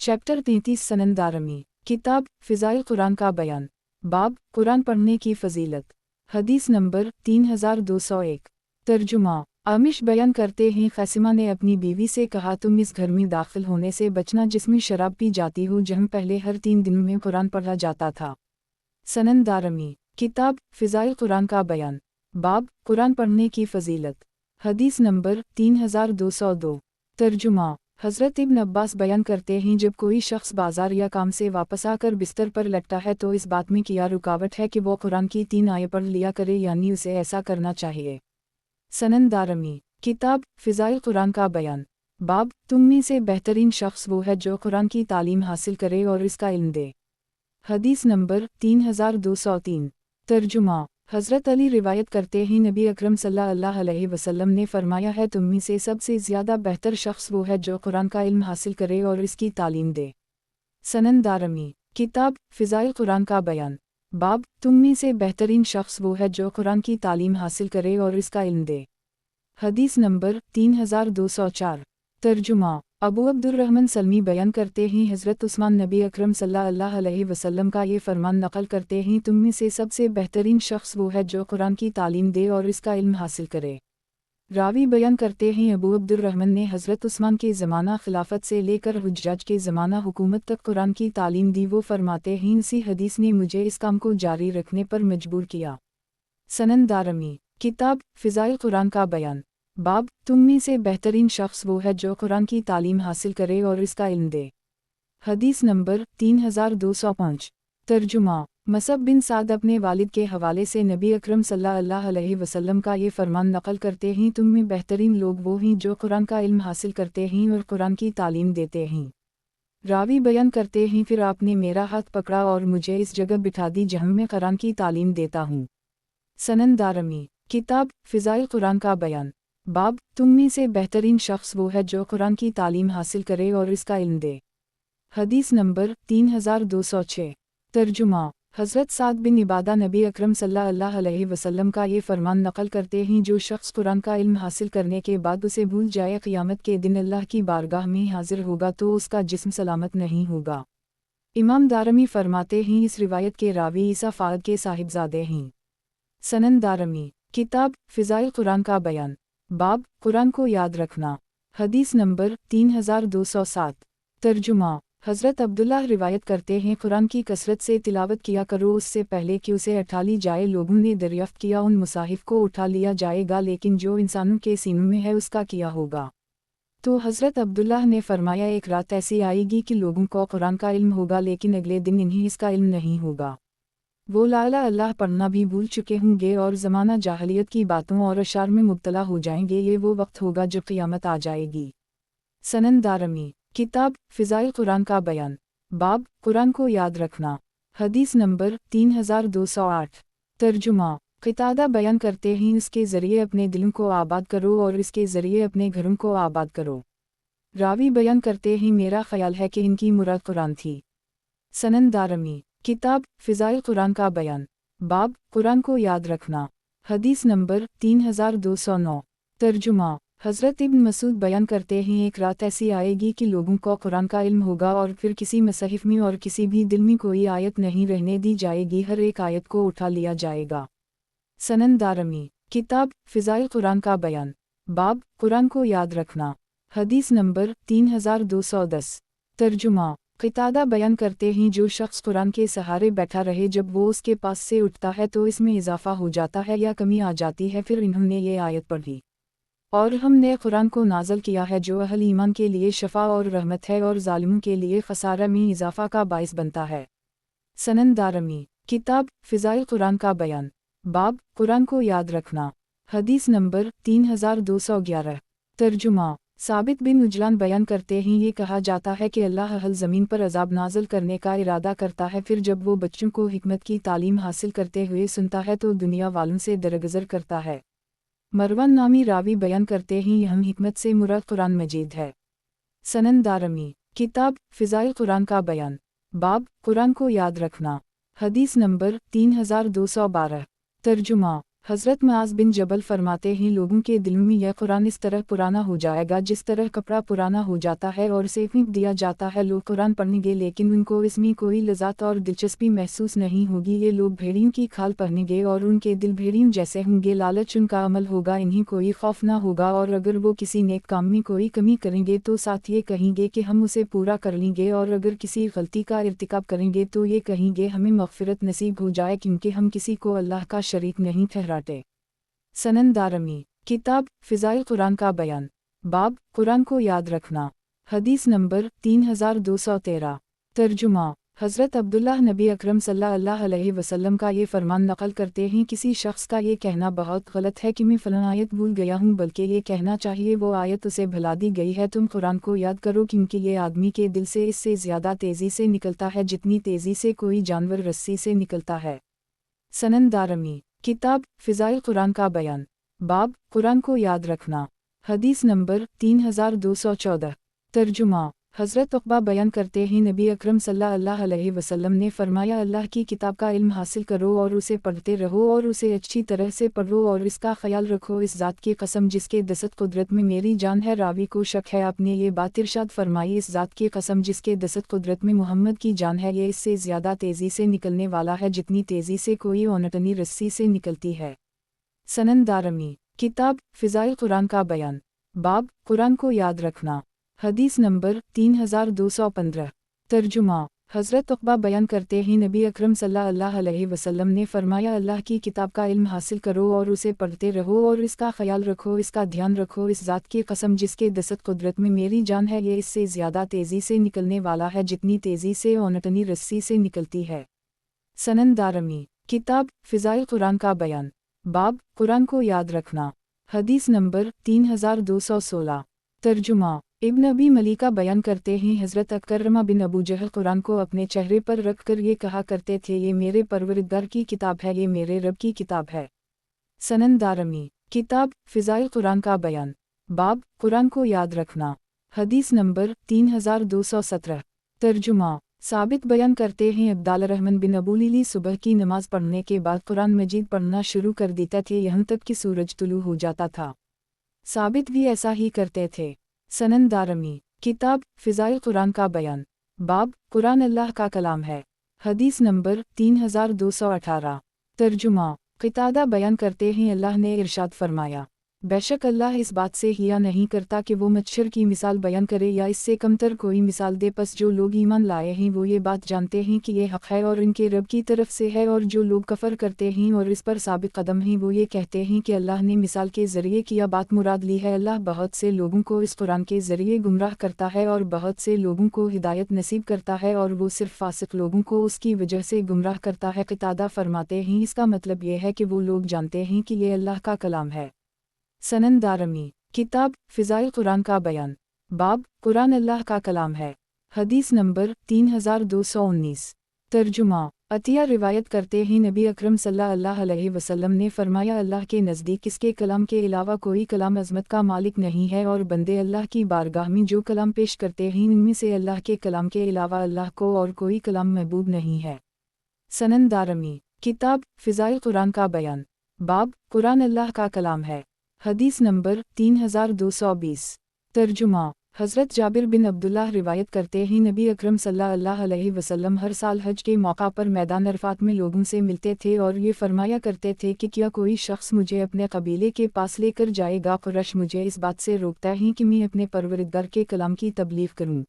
Chapter 33 सनन दारमी। किताब फ़िज़ाइल कुरान का बयान। बाब कुरान पढ़ने की फ़जीलत। हदीस नंबर 3201। तर्जुमा। आमिश बयान करते हैं क़ासिमा ने अपनी बीवी से कहा, तुम इस घर में दाखिल होने से बचना जिसमें शराब पी जाती हो, जहाँ पहले हर 3 दिनों में कुरान पढ़ा जाता था। सनन दारमी। किताब फ़िज़ाइल कुरान का बयान। बाब कुरान पढ़ने की फ़जीलत। हदीस नंबर 3202। तर्जुमा। हज़रत इब्न अब्बास बयान करते हैं, जब कोई शख्स बाजार या काम से वापस आकर बिस्तर पर लटता है तो इस बात में क्या रुकावट है कि वो कुरान की 3 आयत पढ़ लिया करे, यानी उसे ऐसा करना चाहिए। सनन दारमी। किताब फ़िज़ाइल कुरान का बयान। बाब तुम में से बेहतरीन शख्स वो है जो कुरान की तालीम हासिल करे और इसका इल्म दे। हदीस नंबर 3203। तर्जुमा। हज़रत अली रिवायत करते हैं, नबी अकरम सल्लल्लाहु अलैहि वसल्लम ने फरमाया है, तुम में से सबसे ज़्यादा बेहतर शख्स वो है जो कुरान का इल्म हासिल करे और इसकी तालीम दे। सनन दारमी। किताब फ़िज़ाइल कुरान का बयान। बाब तुम में से बेहतरीन शख्स वो है जो कुरान की तालीम हासिल करे और इसका इल्म दे। हदीस नंबर 3204। तर्जुमा। अबू अब्दुर्रहमान सलमी बयान करते हैं, हज़रत उस्मान नबी अकरम सल्लल्लाहु अलैहि वसल्लम का ये फरमान नकल करते हैं, तुम में से सबसे बेहतरीन शख्स वो है जो कुरान की तालीम दे और इसका इल्म हासिल करे। रावी बयान करते हैं, अबू अब्दुर्रहमान ने हज़रत उस्मान के ज़माना खिलाफत से लेकर हुज्जाज के ज़माना हुकूमत तक कुरान की तालीम दी। वो फरमाते हैं, इसी हदीस ने मुझे इस काम को जारी रखने पर मजबूर किया। सनन दारमी। किताब फ़िज़ाइल कुरान का बयान। बाब तुम में से बेहतरीन शख्स वो है जो कुरान की तालीम हासिल करे और इसका इल्म दे। हदीस नंबर 3205। तर्जुमा। मसअब बिन साद अपने वालिद के हवाले से नबी अकरम सल्लल्लाहु अलैहि वसल्लम का ये फरमान नकल करते हैं, तुम में बेहतरीन लोग वो हैं जो कुरान का इल्म हासिल करते हैं और कुरान की तालीम देते हैं। रावी बयान करते हैं, फिर आपने मेरा हाथ पकड़ा और मुझे इस जगह बिठा दी जहाँ मैं कुरान की तालीम देता हूँ। सनन दारमी। किताब फ़िज़ाइल कुरान का बयान। बाब तुम में से बेहतरीन शख्स वो है जो कुरान की तालीम हासिल करे और इसका इल्म दे। हदीस नंबर 3206। तर्जुमा। हज़रत साद बिन इबादा नबी अकरम सल्लल्लाहु अलैहि वसल्लम का ये फरमान नकल करते हैं, जो शख्स कुरान का इल्म हासिल करने के बाद उसे भूल जाए, क़ियामत के दिन अल्लाह की बारगाह में हाजिर होगा तो उसका जिस्म सलामत नहीं होगा। इमाम दारमी फरमाते हैं, इस रिवायत के रावी ईसा फ़ाद के साहिबजादे हैं। सनन दारमी। किताब फ़िज़ाइल कुरान का बयान। बाब कुरान को याद रखना। हदीस नंबर 3207। तर्जुमा। हज़रत अब्दुल्लाह रिवायत करते हैं, कुरान की कसरत से तिलावत किया करो, उससे पहले कि उसे उठा ली जाए। लोगों ने दरियाफ्त किया, उन मुसाहिफ को उठा लिया जाएगा, लेकिन जो इंसानों के सीनों में है उसका क्या होगा? तो हज़रत अब्दुल्लाह ने फरमाया, एक रात ऐसी आएगी कि लोगों को कुरान का इल्म होगा, लेकिन अगले दिन इन्हें इसका इल्म नहीं होगा। वो लाला अल्लाह पढ़ना भी भूल चुके होंगे और ज़माना जाहलियत की बातों और अशार में मुब्तला हो जाएंगे। ये वो वक्त होगा जब क़ियामत आ जाएगी। सनन दारमी। किताब फ़िज़ाइल कुरान का बयान। बाब कुरान को याद रखना। हदीस नंबर 3208। तर्जुमा। क़तादा बयान करते हैं, इसके ज़रिए अपने दिलों को आबाद करो और इसके ज़रिए अपने घरों को आबाद करो। रावी बयान करते हैं, मेरा ख़याल है कि इनकी मुराद कुरान थी। सनन दारमी। किताब फ़िज़ाइल कुरान का बयान। बाब कुरान को याद रखना। हदीस नंबर 3209। तर्जुमा। हज़रत इब्न मसूद बयान करते हैं, एक रात ऐसी आएगी कि लोगों को कुरान का इल्म होगा और फिर किसी मसहिफ़ में और किसी भी दिल में कोई आयत नहीं रहने दी जाएगी, हर एक आयत को उठा लिया जाएगा। सनन दारमी। किताब फ़िज़ाइल कुरान का बयान। बाब कुरान को याद रखना। हदीस नंबर 3210। तर्जुमा। क़तादा बयान करते हैं, जो शख्स कुरान के सहारे बैठा रहे, जब वो उसके पास से उठता है तो इसमें इजाफ़ा हो जाता है या कमी आ जाती है। फिर इन्होंने ये आयत पढ़ी, और हमने कुरान को नाज़िल किया है जो अहल ईमान के लिए शफ़ा और रहमत है और ज़ालिमों के लिए ख़सारा में इजाफ़ा का बाइस बनता है। सनन दारमी। किताब फ़िज़ाइल कुरान का बयान। बाब कुरान को याद रखना। हदीस नंबर 3211। तर्जुमा। साबित बिन उजलान बयान करते हैं, ये कहा जाता है कि अल्लाह अहल ज़मीन पर अज़ाब नाज़िल करने का इरादा करता है, फिर जब वो बच्चों को हिकमत की तालीम हासिल करते हुए सुनता है तो दुनिया वालों से दरगुज़र करता है। मरवान नामी रावी बयान करते हैं, यह हिकमत से मुराद कुरान मजीद है। सनन दारमी। किताब फ़िज़ाइल कुरान का बयान। बाब कुरान को याद रखना। हदीस नंबर 3212। तर्जुमा। حضرت معاذ بن جبل فرماتے ہیں لوگوں کے دلوں میں یہ قرآن اس طرح پرانا ہو جائے گا جس طرح کپڑا پرانا ہو جاتا ہے اور اسے پھینک دیا جاتا ہے۔ لوگ قرآن پڑھیں گے لیکن ان کو اس میں کوئی لذت اور دلچسپی محسوس نہیں ہوگی۔ یہ لوگ بھیڑیوں کی کھال پہنیں گے اور ان کے دل بھیڑیوں جیسے ہوں گے۔ لالچ ان کا عمل ہوگا، انہیں کوئی خوف نہ ہوگا، اور اگر وہ کسی نیک کام میں کوئی کمی کریں گے تو ساتھ یہ کہیں گے کہ ہم اسے پورا کر لیں گے، اور اگر کسی غلطی کا ارتکاب کریں گے تو یہ کہیں گے ہمیں مغفرت نصیب ہو جائے کیونکہ ہم کسی کو اللہ کا شریک نہیں ٹھہراتے۔ سنن دارمی کتاب فضائل قرآن کا بیان، باب قرآن کو یاد رکھنا، حدیث نمبر 3213۔ ترجمہ: حضرت عبداللہ نبی اکرم صلی اللہ علیہ وسلم کا یہ فرمان نقل کرتے ہیں، کسی شخص کا یہ کہنا بہت غلط ہے کہ میں فلاں آیت بھول گیا ہوں، بلکہ یہ کہنا چاہیے وہ آیت اسے بھلا دی گئی ہے۔ تم قرآن کو یاد کرو کیونکہ یہ آدمی کے دل سے اس سے زیادہ تیزی سے نکلتا ہے جتنی تیزی سے کوئی جانور رسی سے نکلتا ہے۔ سنن دارمی کتاب فضائل قرآن کا بیان، باب قرآن کو یاد رکھنا، حدیث نمبر 3214۔ ترجمہ: حضرت عقبہ بیان کرتے ہیں نبی اکرم صلی اللہ علیہ وسلم نے فرمایا اللہ کی کتاب کا علم حاصل کرو اور اسے پڑھتے رہو اور اسے اچھی طرح سے پڑھو اور اس کا خیال رکھو، اس ذات کی قسم جس کے دست قدرت میں میری جان ہے۔ راوی کو شک ہے، آپ نے یہ بات ارشاد فرمائی، اس ذات کی قسم جس کے دست قدرت میں محمد کی جان ہے، یہ اس سے زیادہ تیزی سے نکلنے والا ہے جتنی تیزی سے کوئی اونٹنی رسی سے نکلتی ہے۔ سنن دارمی کتاب فضائل قرآن کا بیان، باب قرآن کو یاد رکھنا، حدیث نمبر 3215۔ ترجمہ: حضرت عقبہ بیان کرتے ہیں نبی اکرم صلی اللہ علیہ وسلم نے فرمایا اللہ کی کتاب کا علم حاصل کرو اور اسے پڑھتے رہو اور اس کا خیال رکھو، اس کا دھیان رکھو، اس ذات کی قسم جس کے دست قدرت میں میری جان ہے، یہ اس سے زیادہ تیزی سے نکلنے والا ہے جتنی تیزی سے اونٹنی رسی سے نکلتی ہے۔ سنن دارمی کتاب فضائل قرآن کا بیان، باب قرآن کو یاد رکھنا، حدیث نمبر 3216۔ ترجمہ: ابن ابی ملیکہ بیان کرتے ہیں حضرت اکرمہ بن ابو جہل قرآن کو اپنے چہرے پر رکھ کر یہ کہا کرتے تھے یہ میرے پروردگار کی کتاب ہے، یہ میرے رب کی کتاب ہے۔ سنن دارمی کتاب فضائل قرآن کا بیان، باب قرآن کو یاد رکھنا، حدیث نمبر 3217۔ ترجمہ: ثابت بیان کرتے ہیں عبداللہ الرحمن بن ابو لیلی صبح کی نماز پڑھنے کے بعد قرآن مجید پڑھنا شروع کر دیتے تھے یہاں تک کہ سورج طلوع ہو جاتا تھا۔ ثابت بھی ایسا ہی کرتے تھے۔ سنن دارمی کتاب فضائل قرآن کا بیان، باب قرآن اللہ کا کلام ہے، حدیث نمبر 3218۔ ترجمہ: قتادہ بیان کرتے ہیں اللہ نے ارشاد فرمایا، بے شک اللہ اس بات سے حیا نہیں کرتا کہ وہ مچھر کی مثال بیان کرے یا اس سے کمتر کوئی مثال دے، پس جو لوگ ایمان لائے ہیں وہ یہ بات جانتے ہیں کہ یہ حق ہے اور ان کے رب کی طرف سے ہے، اور جو لوگ کفر کرتے ہیں اور اس پر ثابت قدم ہیں وہ یہ کہتے ہیں کہ اللہ نے مثال کے ذریعے کیا بات مراد لی ہے۔ اللہ بہت سے لوگوں کو اس قرآن کے ذریعے گمراہ کرتا ہے اور بہت سے لوگوں کو ہدایت نصیب کرتا ہے، اور وہ صرف فاسق لوگوں کو اس کی وجہ سے گمراہ کرتا ہے۔ قتادہ فرماتے ہیں اس کا مطلب یہ ہے کہ وہ لوگ جانتے ہیں کہ یہ اللہ کا کلام ہے۔ سنن دارمی کتاب فضائل قرآن کا بیان، باب قرآن اللہ کا کلام ہے، حدیث نمبر 3219۔ ترجمہ: عطیہ روایت کرتے ہیں نبی اکرم صلی اللہ علیہ وسلم نے فرمایا اللہ کے نزدیک اس کے کلام کے علاوہ کوئی کلام عظمت کا مالک نہیں ہے، اور بندے اللہ کی بارگاہ میں جو کلام پیش کرتے ہیں ان میں سے اللہ کے کلام کے علاوہ اللہ کو اور کوئی کلام محبوب نہیں ہے۔ سنن دارمی کتاب فضائل قرآن کا بیان، باب قرآن اللہ کا کلام ہے، حدیث نمبر 3220۔ ترجمہ: حضرت جابر بن عبداللہ روایت کرتے ہیں نبی اکرم صلی اللہ علیہ وسلم ہر سال حج کے موقع پر میدان عرفات میں لوگوں سے ملتے تھے اور یہ فرمایا کرتے تھے کہ کیا کوئی شخص مجھے اپنے قبیلے کے پاس لے کر جائے گا؟ قریش مجھے اس بات سے روکتا ہے کہ میں اپنے پروردگار کے کلام کی تبلیغ کروں۔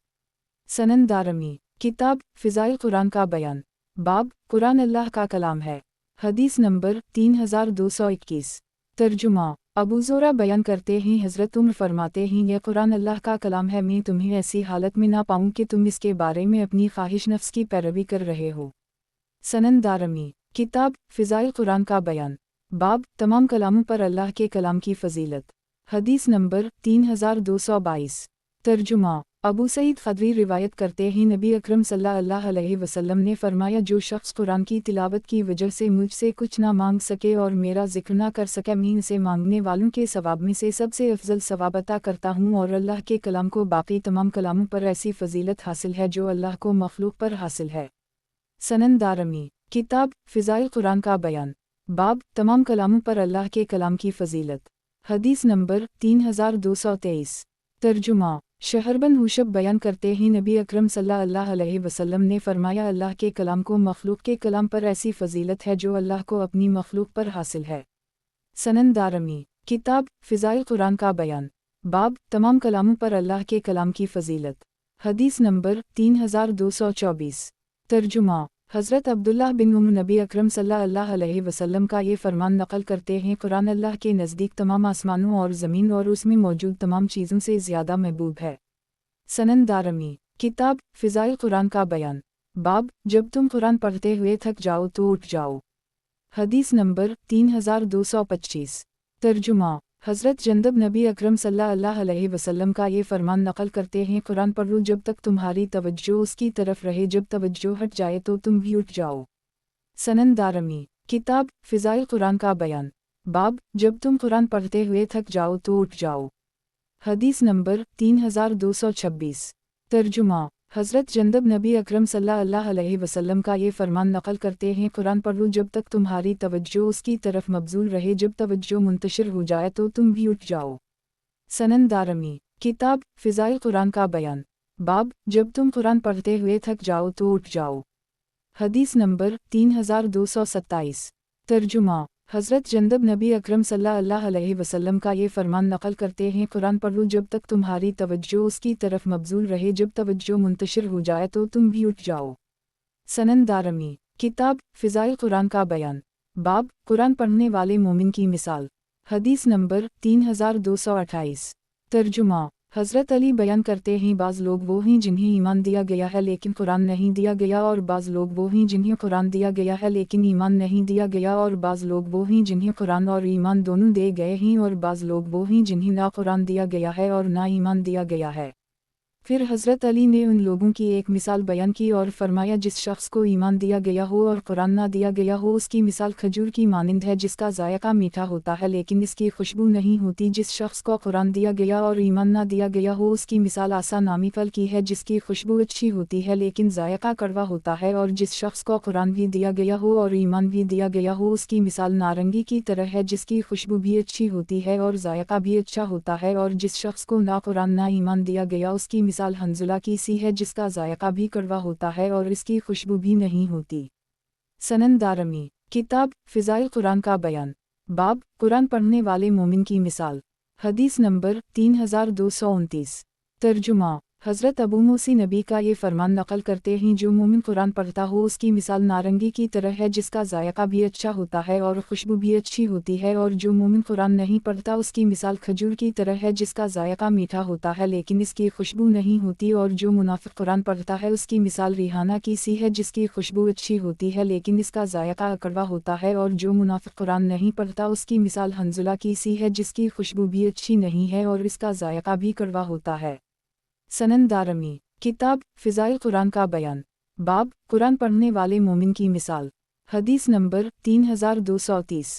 سنن دارمی کتاب فضائل قرآن کا بیان، باب قرآن اللہ کا کلام ہے، حدیث نمبر 3221۔ ترجمہ: ابو زرع بیان کرتے ہیں حضرت عمر فرماتے ہیں یہ قرآن اللہ کا کلام ہے، میں تمہیں ایسی حالت میں نہ پاؤں کہ تم اس کے بارے میں اپنی خواہش نفس کی پیروی کر رہے ہو۔ سنن دارمی کتاب فضائل قرآن کا بیان، باب تمام کلاموں پر اللہ کے کلام کی فضیلت، حدیث نمبر 3222۔ ترجمہ: ابو سعید خدری روایت کرتے ہیں نبی اکرم صلی اللہ علیہ وسلم نے فرمایا جو شخص قرآن کی تلاوت کی وجہ سے مجھ سے کچھ نہ مانگ سکے اور میرا ذکر نہ کر سکے، میں اسے مانگنے والوں کے ثواب میں سے سب سے افضل ثواب عطا کرتا ہوں، اور اللہ کے کلام کو باقی تمام کلاموں پر ایسی فضیلت حاصل ہے جو اللہ کو مخلوق پر حاصل ہے۔ سنن دارمی کتاب فضائل قرآن کا بیان، बाब तमाम कलामों पर अल्लाह के कलाम की फ़जीलत। हदीस नंबर 3223। तर्जुमा शहरबन हुशब बयान करते ही नबी अकरम सल्लल्लाहु अलैहि वसल्लम ने फरमाया, अल्लाह के कलाम को मखलूक के कलाम पर ऐसी फ़जीलत है जो अल्लाह को अपनी मखलूक पर हासिल है। सनन दारमी किताब फ़िज़ाइल कुरान का बयान। बाब तमाम कलामों पर अल्लाह के कलाम की फ़जीलत। हदीस नंबर 3224। तर्जुमा हज़रत अब्दुल्लाह बिन उम्र नबी अकरम सल्लल्लाहु अलैहि वसल्लम का ये फरमान नक़ल करते हैं, कुरान अल्लाह के नज़दीक तमाम आसमानों और ज़मीन और उसमें मौजूद तमाम चीज़ों से ज़्यादा महबूब है। सनन दारमी किताब फ़िज़ाइल कुरान का बयान। बाब जब तुम कुरान पढ़ते हुए थक जाओ तो उठ जाओ। हदीस नंबर 3225। तर्जुमा हज़रत जंदब नबी अकरम सल्लल्लाहु अलैहि वसल्लम का ये फरमान नक़ल करते हैं, कुरान पढ़ो जब तक तुम्हारी तवज्जो उसकी तरफ रहे, जब तवज्जो हट जाए तो तुम भी उठ जाओ। सनन दारमी किताब फ़िज़ाइल कुरान का बयान। बाब जब तुम कुरान पढ़ते हुए थक जाओ तो उठ जाओ। हदीस नंबर 3226। तर्जुमा हज़रत जंदब नबी अकरम सल्लल्लाहु अलैहि वसल्लम का ये फरमान नक़ल करते हैं, कुरान पढ़ो जब तक तुम्हारी तवज्जो उसकी तरफ मबज़ूल रहे, जब तवज्जो मुंतशिर हो जाए तो तुम भी उठ जाओ। सनन दारमी किताब फ़िज़ाइल कुरान का बयान। बाब जब तुम कुरान पढ़ते हुए थक जाओ तो उठ जाओ। हदीस नंबर 3227। तर्जुमा हज़रत जंदब नबी अकरम सल्लल्लाहु अलैहि वसल्लम का ये फरमान नक़ल करते हैं, कुरान पढ़ो जब तक तुम्हारी तवज्जो उसकी तरफ मबज़ूल रहे, जब तवज्जो मुंतशिर हो जाए तो तुम भी उठ जाओ। सनन दारमी किताब फ़िज़ाइल कुरान का बयान। बाब कुरान पढ़ने वाले मोमिन की मिसाल। हदीस नंबर 3228। तर्जुमा हज़रत अली बयान करते हैं, बाज़ लोग वो हैं जिन्हें ईमान दिया गया है लेकिन कुरान नहीं दिया गया, और बाज़ लोग वो हैं जिन्हें कुरान दिया गया है लेकिन ईमान नहीं दिया गया, और बाज़ लोग वो हैं जिन्हें कुरान और ईमान दोनों दे गए हैं, और बाज़ लोग वो हैं जिन्हें ना कुरान दिया गया है और ना ईमान दिया गया है। फिर हज़रत अली ने उन लोगों की एक मिसाल बयान की और फरमाया, जिस शख्स को ईमान दिया गया हो और कुरान ना दिया गया हो, उसकी मिसाल खजूर की मानिंद है जिसका जायका मीठा होता है लेकिन इसकी खुशबू नहीं होती। जिस शख्स को कुरान दिया गया और ईमान ना दिया गया हो, उसकी मिसाल आसा नामी फल की है जिसकी खुशबू अच्छी होती है लेकिन जायका कड़वा होता है। और जिस शख्स को कुरान भी दिया गया हो और ईमान भी दिया गया हो, उसकी मिसाल नारंगी की तरह है जिसकी खुशबू भी अच्छी होती है और जायका भी अच्छा होता है। और जिस शख्स को ना कुरान ना ईमान दिया गया, उसकी मिसाल हंजुला की सी है जिसका जायका भी कड़वा होता है और इसकी खुशबू भी नहीं होती। सनन दारमी किताब फ़िज़ाइल कुरान का बयान। बाब कुरान पढ़ने वाले मोमिन की मिसाल। हदीस नंबर 3229। तर्जुमा हज़रत अबू मूसी नबी का ये फरमान नक़ल करते हैं, जो मोमिन कुरान पढ़ता हो उसकी मिसाल नारंगी की तरह है जिसका जायका भी अच्छा होता है और खुशबू भी अच्छी होती है। और जो मोमिन कुरान नहीं पढ़ता उसकी मिसाल खजूर की तरह है जिसका जायका मीठा होता है लेकिन इसकी खुशबू नहीं होती। और जो मुनाफिक कुरान पढ़ता है उसकी मिसाल रिहाना की सी है जिसकी खुशबू अच्छी होती है लेकिन इसका जायका कड़वा होता है। और जो मुनाफिक कुरान नहीं पढ़ता उसकी मिसाल हंजुला की सी है जिसकी खुशबू भी अच्छी नहीं है और इसका जायका भी कड़वा होता है। सनन दारमी किताब फ़िज़ाइल कुरान का बयान। बाब कुरान पढ़ने वाले मोमिन की मिसाल। हदीस नंबर 3230।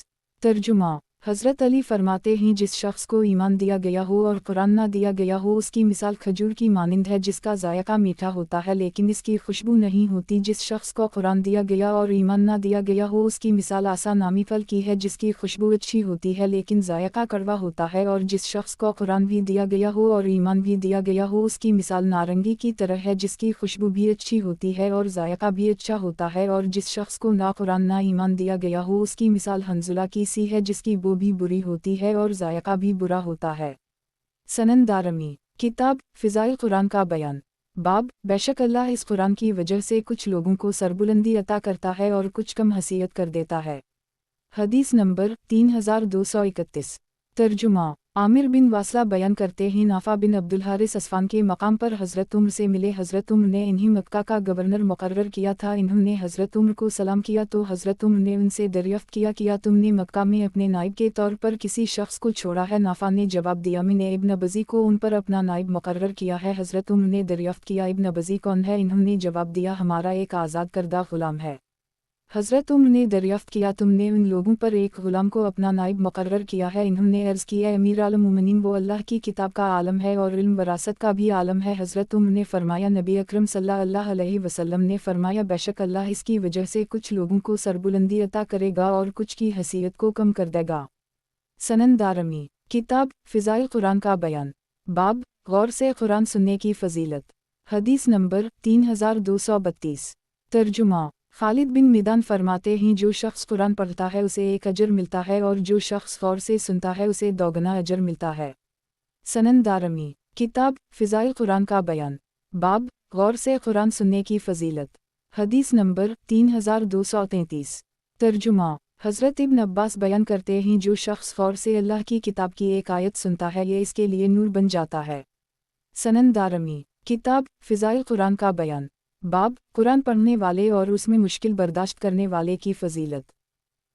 तर्जुमा हज़रत अली फरमाते हैं, जिस शख्स को ईमान दिया गया हो और कुरान ना दिया गया हो, उसकी मिसाल खजूर की मानिंद है जिसका जायका मीठा होता है लेकिन इसकी खुशबू नहीं होती। जिस शख्स को कुरान दिया गया और ईमान ना दिया गया हो, उसकी मिसाल आसा नामी फल की है जिसकी खुशबू अच्छी होती है लेकिन जायका कड़वा होता है। और जिस शख्स को कुरान भी दिया गया हो और ईमान भी दिया गया हो, उसकी मिसाल नारंगी की तरह है जिसकी खुशबू भी अच्छी होती है और जायका भी अच्छा होता है। और जिस शख्स को ना कुरान ना ईमान दिया गया हो, उसकी मिसाल हंजुला की सी है जिसकी बो भी बुरी होती है और जायका भी बुरा होता है। सनन दारमी किताब फ़िज़ाइल कुरान का बयान। बाब बेशक अल्लाह इस कुरान की वजह से कुछ लोगों को सरबुलंदी अता करता है और कुछ कम हसीयत कर देता है। हदीस नंबर 3231। तर्जुमा आमिर बिन वासला बयान करते हैं, नाफा बिन अब्दुल हारिस असफ़ान के मकाम पर हज़रत उम्र से मिले। हज़रत उम्र ने इन्हीं मक्का का गवर्नर मुकर्रर किया था। इन्होंने हज़रत उम्र को सलाम किया तो हज़रत उम्र ने उनसे दरियाफ़्त किया तुमने मक्का में अपने नाइब के तौर पर किसी शख्स को छोड़ा है? नाफा ने जवाब दिया, मैंने इब्न बज़ी को उन पर अपना नाइब मुकर्रर किया है। हज़रत उम्र ने दरियाफ़्त किया, इब्न बज़ी कौन है? इन्होंने जवाब दिया, हमारा एक आज़ाद करदा ग़ुलाम है। حضرت عمر نے دریافت کیا تم نے ان لوگوں پر ایک غلام کو اپنا نائب مقرر کیا ہے؟ انہوں نے عرض کی اے امیر المومنین وہ اللہ کی کتاب کا عالم ہے اور علم وراثت کا بھی عالم ہے۔ حضرت عمر نے فرمایا نبی اکرم صلی اللہ علیہ وسلم نے فرمایا بے شک اللہ اس کی وجہ سے کچھ لوگوں کو سربلندی عطا کرے گا اور کچھ کی حیثیت کو کم کر دے گا۔ سنن دارمی کتاب فضائل قرآن کا بیان باب غور سے قرآن سننے کی فضیلت حدیث نمبر 3232 ترجمہ خالد بن میدان فرماتے ہیں جو شخص قرآن پڑھتا ہے اسے ایک اجر ملتا ہے اور جو شخص غور سے سنتا ہے اسے دوگنا اجر ملتا ہے۔ سنن دارمی کتاب فضائل قرآن کا بیان باب غور سے قرآن سننے کی فضیلت حدیث نمبر 3233 ترجمہ حضرت ابن عباس بیان کرتے ہیں جو شخص غور سے اللہ کی کتاب کی ایک آیت سنتا ہے یہ اس کے لیے نور بن جاتا ہے۔ سنن دارمی کتاب فضائل قرآن کا بیان باب قرآن پڑھنے والے اور اس میں مشکل برداشت کرنے والے کی فضیلت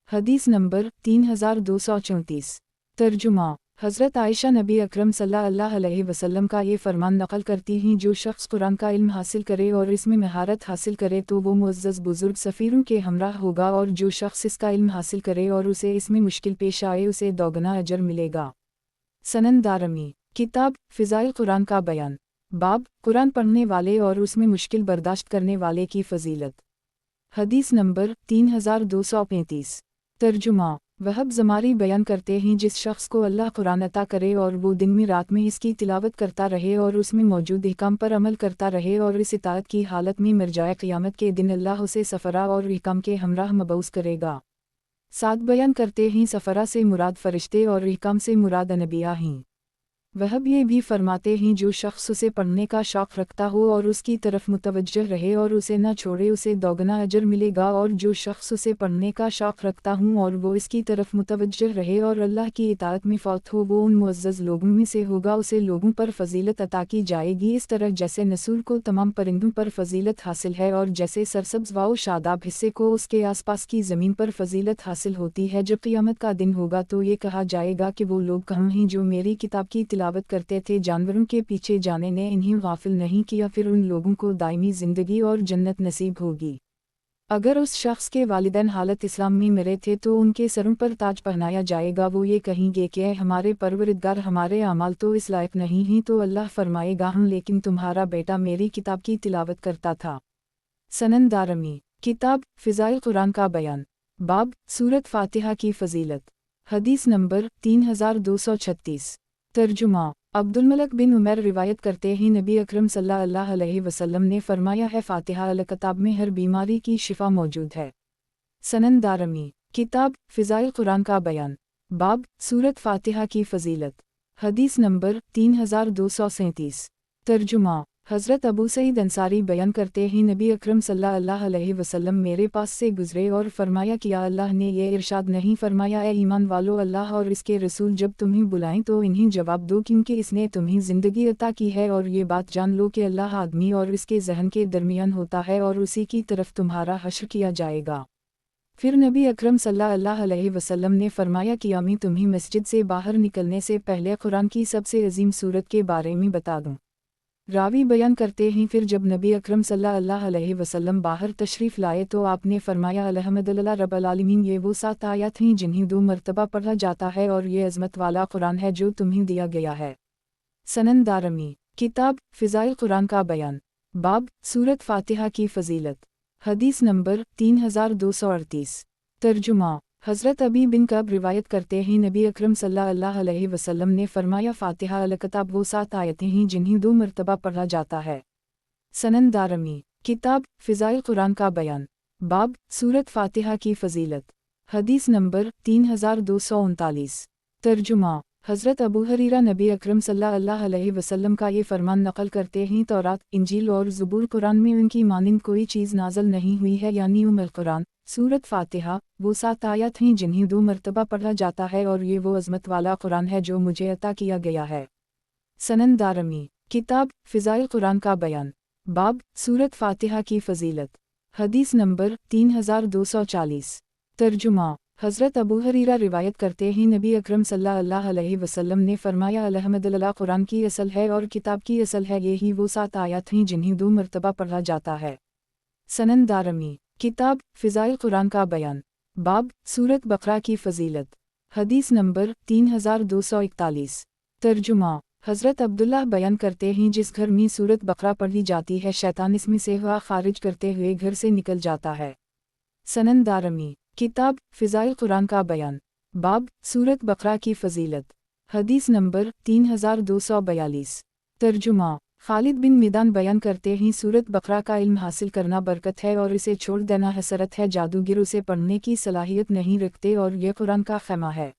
حدیث نمبر 3234 ترجمہ حضرت عائشہ نبی اکرم صلی اللہ علیہ وسلم کا یہ فرمان نقل کرتی ہیں جو شخص قرآن کا علم حاصل کرے اور اس میں مہارت حاصل کرے تو وہ معزز بزرگ سفیروں کے ہمراہ ہوگا اور جو شخص اس کا علم حاصل کرے اور اسے اس میں مشکل پیش آئے اسے دوگنا اجر ملے گا۔ سنن دارمی کتاب فضائل قرآن کا بیان باب قرآن پڑھنے والے اور اس میں مشکل برداشت کرنے والے کی فضیلت حدیث نمبر 3235 ترجمہ وہب زماری بیان کرتے ہیں جس شخص کو اللہ قرآن عطا کرے اور وہ دن میں رات میں اس کی تلاوت کرتا رہے اور اس میں موجود احکام پر عمل کرتا رہے اور اس اطاعت کی حالت میں مرجائے قیامت کے دن اللہ اسے سفرہ اور احکام کے ہمراہ مبعوث کرے گا۔ ساتھ بیان کرتے ہیں سفرہ سے مراد فرشتے اور احکام سے مراد انبیاء ہیں۔ وہب یہ بھی فرماتے ہیں جو شخص اسے پڑھنے کا شوق رکھتا ہو اور اس کی طرف متوجہ رہے اور اسے نہ چھوڑے اسے دوگنا اجر ملے گا، اور جو شخص اسے پڑھنے کا شوق رکھتا ہوں اور وہ اس کی طرف متوجہ رہے اور اللہ کی اطاعت میں فوت ہو وہ ان معزز لوگوں میں سے ہوگا، اسے لوگوں پر فضیلت عطا کی جائے گی اس طرح جیسے نسور کو تمام پرندوں پر فضیلت حاصل ہے اور جیسے سرسبز و شاداب حصے کو اس کے آس پاس کی زمین پر فضیلت حاصل ہوتی ہے۔ جب قیامت کا دن ہوگا تو یہ کہا جائے گا کہ وہ لوگ کہاں ہیں جو میری کتاب کی تلاوت کرتے تھے، جانوروں کے پیچھے جانے نے انہیں غافل نہیں کیا، پھر ان لوگوں کو دائمی زندگی اور جنت نصیب ہوگی۔ اگر اس شخص کے والدین حالت اسلام میں مرے تھے تو ان کے سروں پر تاج پہنایا جائے گا، وہ یہ کہیں گے کہ اے ہمارے پروردگار ہمارے اعمال تو اس لائق نہیں ہیں، تو اللہ فرمائے گا ہوں لیکن تمہارا بیٹا میری کتاب کی تلاوت کرتا تھا۔ سنن دارمی کتاب فضائل قرآن کا بیان باب سورۃ فاتحہ کی فضیلت حدیث نمبر 3236 ترجمہ عبدالملک بن عمیر روایت کرتے ہیں نبی اکرم صلی اللہ علیہ وسلم نے فرمایا ہے فاتحہ الکتاب میں ہر بیماری کی شفا موجود ہے۔ سنن دارمی کتاب فضائل قرآن کا بیان باب سورۃ فاتحہ کی فضیلت حدیث نمبر 3237 ترجمہ حضرت ابو سعید انصاری بیان کرتے ہیں نبی اکرم صلی اللہ علیہ وسلم میرے پاس سے گزرے اور فرمایا کیا اللہ نے یہ ارشاد نہیں فرمایا اے ایمان والو اللہ اور اس کے رسول جب تمہیں بلائیں تو انہیں جواب دو کیونکہ اس نے تمہیں زندگی عطا کی ہے، اور یہ بات جان لو کہ اللہ آدمی اور اس کے ذہن کے درمیان ہوتا ہے اور اسی کی طرف تمہارا حشر کیا جائے گا۔ پھر نبی اکرم صلی اللہ علیہ وسلم نے فرمایا کیا میں تمہیں مسجد سے باہر نکلنے سے پہلے قرآن کی سب سے عظیم سورت کے بارے میں بتا دوں؟ راوی بیان کرتے ہیں پھر جب نبی اکرم صلی اللہ علیہ وسلم باہر تشریف لائے تو آپ نے فرمایا الحمدللہ رب العالمین، یہ وہ 7 آیات ہیں جنہیں 2 مرتبہ پڑھا جاتا ہے اور یہ عظمت والا قرآن ہے جو تمہیں دیا گیا ہے۔ سنن دارمی کتاب فضائل قرآن کا بیان باب سورۃ فاتحہ کی فضیلت حدیث نمبر 3238 ترجمہ حضرت ابی بن کعب روایت کرتے ہیں نبی اکرم صلی اللہ علیہ وسلم نے فرمایا فاتحہ الکتاب وہ 7 آیتیں ہیں جنہیں 2 مرتبہ پڑھا جاتا ہے۔ سنن دارمی کتاب فضائل قرآن کا بیان باب سورۃ فاتحہ کی فضیلت حدیث نمبر 3239 ترجمہ حضرت ابو ہریرہ نبی اکرم صلی اللہ علیہ وسلم کا یہ فرمان نقل کرتے ہیں تورات، انجیل اور زبور قرآن میں ان کی مانند کوئی چیز نازل نہیں ہوئی ہے، یعنی القرآن سورۃ فاتحہ وہ 7 آیات ہیں جنہیں 2 مرتبہ پڑھا جاتا ہے، اور یہ وہ عظمت والا قرآن ہے جو مجھے عطا کیا گیا ہے۔ سنن دارمی کتاب فضائل قرآن کا بیان باب سورۃ فاتحہ کی فضیلت حدیث نمبر 3240 ترجمہ حضرت ابو ہریرہ روایت کرتے ہیں نبی اکرم صلی اللہ علیہ وسلم نے فرمایا الحمدللہ قرآن کی اصل ہے اور کتاب کی اصل ہے، یہی وہ 7 آیات ہیں جنہیں 2 مرتبہ پڑھا جاتا ہے۔ سنن دارمی किताब फ़िज़ाइल कुरान का बयान, बाब सूरत बकरा की फ़जीलत। हदीस नंबर 3241। तर्जुमा। हज़रत अब्दुल्लाह बयान करते हैं, जिस घर में सूरत बकरा पढ़ी जाती है शैतान इसमें से हवा खारिज करते हुए घर से निकल जाता है। सनन दारमी। किताब फ़िज़ाइल कुरान का बयान, बाब सूरत बकरा की फ़जीलत। हदीस नंबर 3242। तर्जुमा। खालिद बिन मिदान बयान करते हैं, सूरत बकरा का इल्म हासिल करना बरकत है और इसे छोड़ देना हसरत है। जादूगर उसे पढ़ने की सलाहियत नहीं रखते और यह कुरान का ख़ैमा है।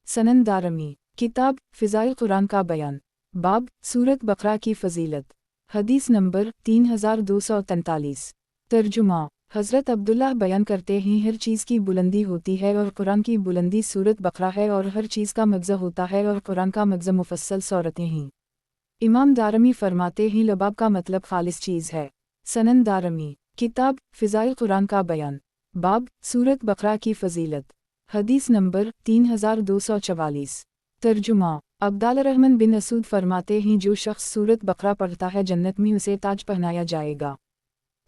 सनन दारमी। किताब फ़िज़ाइल कुरान का बयान, बाब सूरत बकरा की फ़जीलत। हदीस नंबर 3243। तर्जुमा। हज़रत अब्दुल्लाह बयान करते हैं, हर चीज़ की बुलंदी होती है और कुरान की बुलंदी सूरत बकरा है और हर चीज़ का मग़ज़ होता है और कुरान का मग़ज़ मुफस्सल सूरतें हैं। इमाम दारमी फरमाते हैं, लबाब का मतलब खालिस चीज़ है। सनन दारमी। किताब फ़िज़ाइल कुरान का बयान, बाब सूरत बकरा की फ़जीलत। हदीस नंबर 3244। तर्जुमा। अब्दाल रहमान बिन असूद फरमाते हैं, जो शख्स सूरत बकरा पढ़ता है जन्नत में उसे ताज पहनाया जाएगा।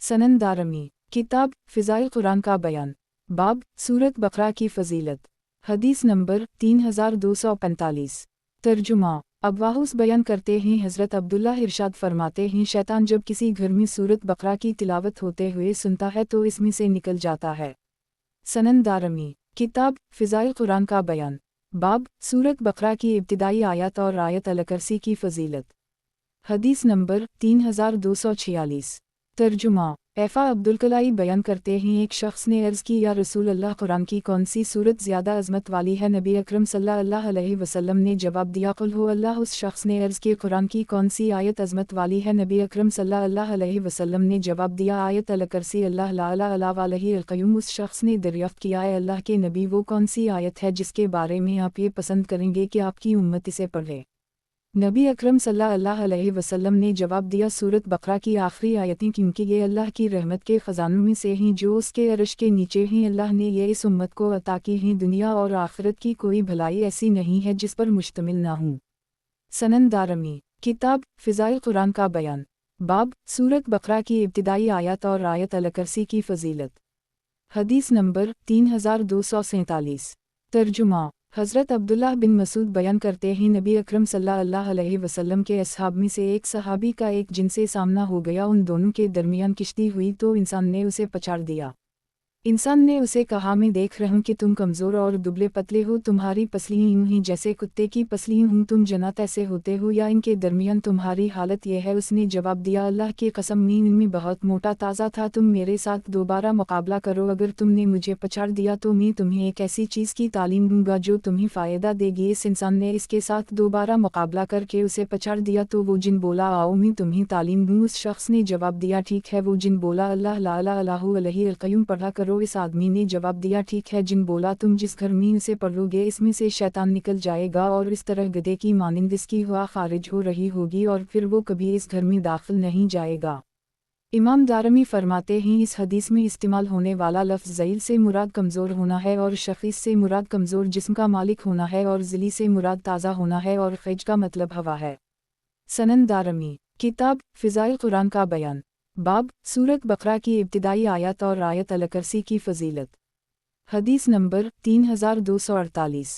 सनन दारमी। किताब फ़िज़ाइल कुरान का बयान, बाब सूरत बकरा की फ़जीलत। हदीस नंबर 3245। तर्जुमा। अब्वाहुस बयान करते हैं, हज़रत अब्दुल्लाह इरशाद फरमाते हैं, शैतान जब किसी घर में सूरत बकरा की तिलावत होते हुए सुनता है तो इसमें से निकल जाता है। सनन दारमी। किताब फ़िज़ाइल कुरान का बयान, बाब सूरत बकरा की इब्तिदाई आयत और आयत अल-कुर्सी की फ़जीलत। हदीस नंबर 3246। तर्जुमा। ऐफ़ा अब्दुल कलाई बयान करते हैं, एक शख्स ने अर्ज़ की, या रसूल अल्लाह, कुरान की कौन सी सूरत ज़्यादा अज़मत वाली है? नबी अकरम सल्लल्लाहु अलैहि वसल्लम ने जवाब दिया, कुल हु अल्लाह। उस शख्स ने अर्ज़ की, कुरान की कौन सी आयत अज़मत वाली है? नबी अकरम सल्लल्लाहु अलैहि वसल्लम ने जवाब दिया, आयत अल-कुर्सी। अल्लाह ला इलाहा अलैहि अल-क़य्यूम। उस शख्स ने दरियाफ़्त किया, है अल्लाह के नबी, वो कौन सी आयत है जिसके बारे में आप ये पसंद करेंगे कि आपकी उम्मत इसे पढ़े? नबी अकरम सल्लल्लाहु अलैहि वसल्लम ने जवाब दिया, सूरत बकरा की आखिरी आयतें, क्योंकि ये अल्लाह की रहमत के ख़ज़ानों में से हैं जो उसके अर्श के नीचे हैं। अल्लाह ने ये इस उम्मत को अता की हैं। दुनिया और आखिरत की कोई भलाई ऐसी नहीं है जिस पर मुश्तमिल ना हो। सनन दारमी। किताब फ़िज़ाइल कुरान का बयान, बाब सूरत बकरा की इब्तिदाई आयत और आयत अल-कुर्सी की फ़जीलत। हदीस नंबर 3247। तर्जुमा। हज़रत अब्दुल्लाह बिन मसूद बयान करते हैं, नबी अकरम सल्लल्लाहु अलैहि वसल्लम के असहाब में से एक सहाबी का एक जिनसे सामना हो गया, उन दोनों के दरमियान किश्ती हुई तो इंसान ने उसे पछाड़ दिया। इंसान ने उसे कहा, मैं देख रहा हूँ कि तुम कमज़ोर और दुबले पतले हो, तुम्हारी पसलियाँ यूं ही जैसे कुत्ते की पसलियाँ हों, तुम जन्नत ऐसे होते हो या इनके दरमियान तुम्हारी हालत यह है? उसने जवाब दिया, अल्लाह की कसम, मैं इनमें बहुत मोटा ताज़ा था। तुम मेरे साथ दोबारा मुकाबला करो, अगर तुमने मुझे पछाड़ दिया तो मैं तुम्हें एक ऐसी चीज़ की तालीम दूंगा जो तुम्हें फ़ायदा देगी। इस इंसान ने इसके साथ दोबारा मुकाबला करके उसे पछाड़ दिया तो वो जिन बोला, आओ मैं तुम्हें तालीम दूँ। उस शख्स ने जवाब दिया, ठीक है। वो जिन बोला, अल्लाह ला इलाहा अलैहि अल-क़य्यूम पढ़ा करो। इस आदमी ने जवाब दिया, ठीक है। जिन बोला, तुम जिस घर में इसे पढ़ोगे इसमें से शैतान निकल जाएगा और इस तरह गधे की मानिंद इसकी हवा खारिज हो रही होगी और फिर वो कभी इस घर में दाखिल नहीं जाएगा। इमाम दारमी फरमाते हैं, इस हदीस में इस्तेमाल होने वाला लफ्ज़ ज़ईल से मुराद कमज़ोर होना है और शख़ीस से मुराद कमज़ोर जिस्म का मालिक होना है और ज़िली से मुराद ताज़ा होना है और ख़िज का मतलब हवा है। सनन दारमी। किताब फ़िज़ाइल कुरान का बयान, बाब सूरत बकरा की इब्तिदाई आयत और आयत अल-कुर्सी की फ़जीलत। हदीस नंबर 3248।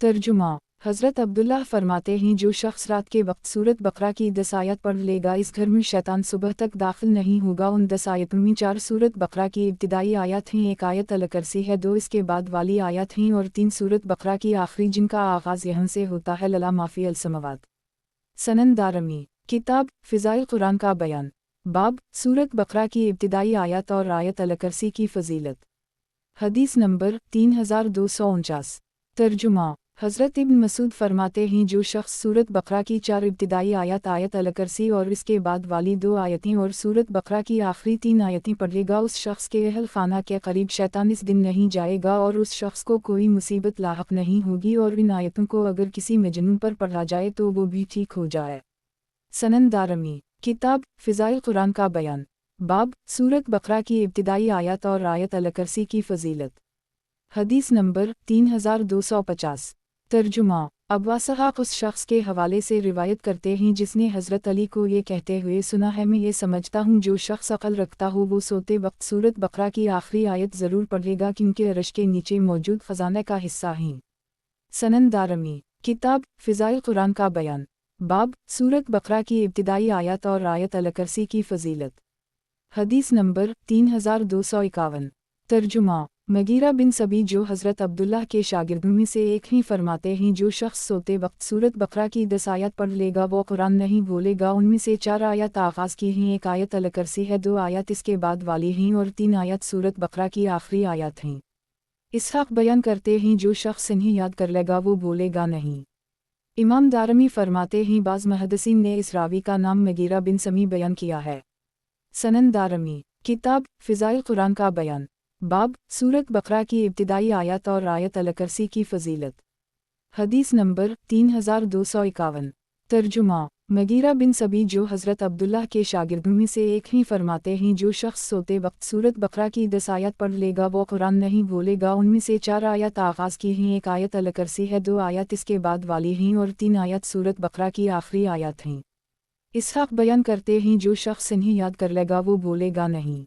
तर्जुमा। हज़रत अब्दुल्लाह फरमाते हैं, जो शख्स रात के वक्त सूरत बकरा की 10 आयत पढ़ लेगा, इस घर में शैतान सुबह तक दाखिल नहीं होगा। उन 10 आयतों में 4 सूरत बकरा की इब्तिदाई आयत हैं, एक आयत अल-कुर्सी है, 2 इसके बाद वाली आयत हैं और 3 सूरत बकरा की आखिरी जिनका आगाज़ यहाँ से होता है, लला माफ़ी अल-समावात। सनन दारमी। किताब फ़िज़ाइल कुरान का बयान, बाब सूरत बकरा की इब्तिदाई आयत और आयत अल-कुर्सी की फ़जीलत। हदीस नंबर 3249। तर्जुमा। हज़रत इब्न मसूद फरमाते हैं, जो शख्स सूरत बकरा की 4 इब्तिदाई आयत, आयत अल-कुर्सी और इसके बाद वाली 2 आयतें और सूरत बकरा की आखिरी 3 आयतें पढ़ेगा, उस शख्स के अहल खाना के करीब शैतान इस दिन नहीं जाएगा और उस शख्स को कोई मुसीबत लाहक नहीं होगी और इन आयतों को अगर किसी मजनून पर पढ़ा जाए तो वो भी ठीक हो जाए। सनन दारमी। किताब फ़िज़ाइल कुरान का बयान, बाब सूरत बकरा की इब्तिदाई आयत और आयत अल-कुर्सी की फ़जीलत। हदीस नंबर 3250। तर्जुमा। अब्बा इसहाक़ उस शख्स के हवाले से रिवायत करते हैं जिसने हज़रत अली को ये कहते हुए सुना है, मैं ये समझता हूँ जो शख्स अक़ल रखता हो वो सोते वक्त सूरत बकरा की आखिरी आयत ज़रूर पढ़ेगा क्योंकि अर्श के नीचे मौजूद ख़ज़ाने का हिस्सा हैं। सनन दारमी किताब फ़िज़ाइल कुरान का बयान बाब सूरत बकरा की इब्तिदाई आयत और आयत अल-कुर्सी की फ़जीलत। हदीस नंबर 3251। तर्जुमा मगीरा बिन सबी जो हज़रत अब्दुल्लाह के शागिर्दों में से एक ही फरमाते हैं, जो शख्स सोते वक्त सूरत बकरा की 10 आयत पढ़ लेगा वो कुरान नहीं भूलेगा। उनमें से 4 आयत आगाज़ की हैं, 1 आयत अल-कुर्सी है, 2 आयत इसके बाद वाली हैं और 3 आयत सूरत बकरा की आखिरी आयत हैं। इसहाक़ बयान करते हैं जो शख्स इन्हें याद कर लेगा वो भूलेगा नहीं। इमाम दारमी फरमाते हैं बाज़ मुहद्दिसीन ने इस रावी का नाम मगीरा बिन समी बयान किया है। सनन दारमी किताब फ़िज़ाइल कुरान का बयान बाब सूरत बकरा की इब्तिदाई आयत और आयत अल-कुर्सी की फ़जीलत। हदीस नंबर 3251। तर्जुमा मगीरा बिन सबी जो हज़रत अब्दुल्लाह के शागिर्दों में से एक ही फरमाते हैं, जो शख्स सोते वक्त सूरत बकरा की 10 आयत पढ़ लेगा वो कुरान नहीं भूलेगा। उनमें से 4 आयत आगाज़ की हैं, 1 आयत अल-कुर्सी है, 2 आयत इसके बाद वाली हैं और 3 आयत सूरत बकरा की आखिरी आयत हैं। इसहाक़ बयान करते हैं जो शख्स इन्हें याद कर लेगा वो भूलेगा नहीं।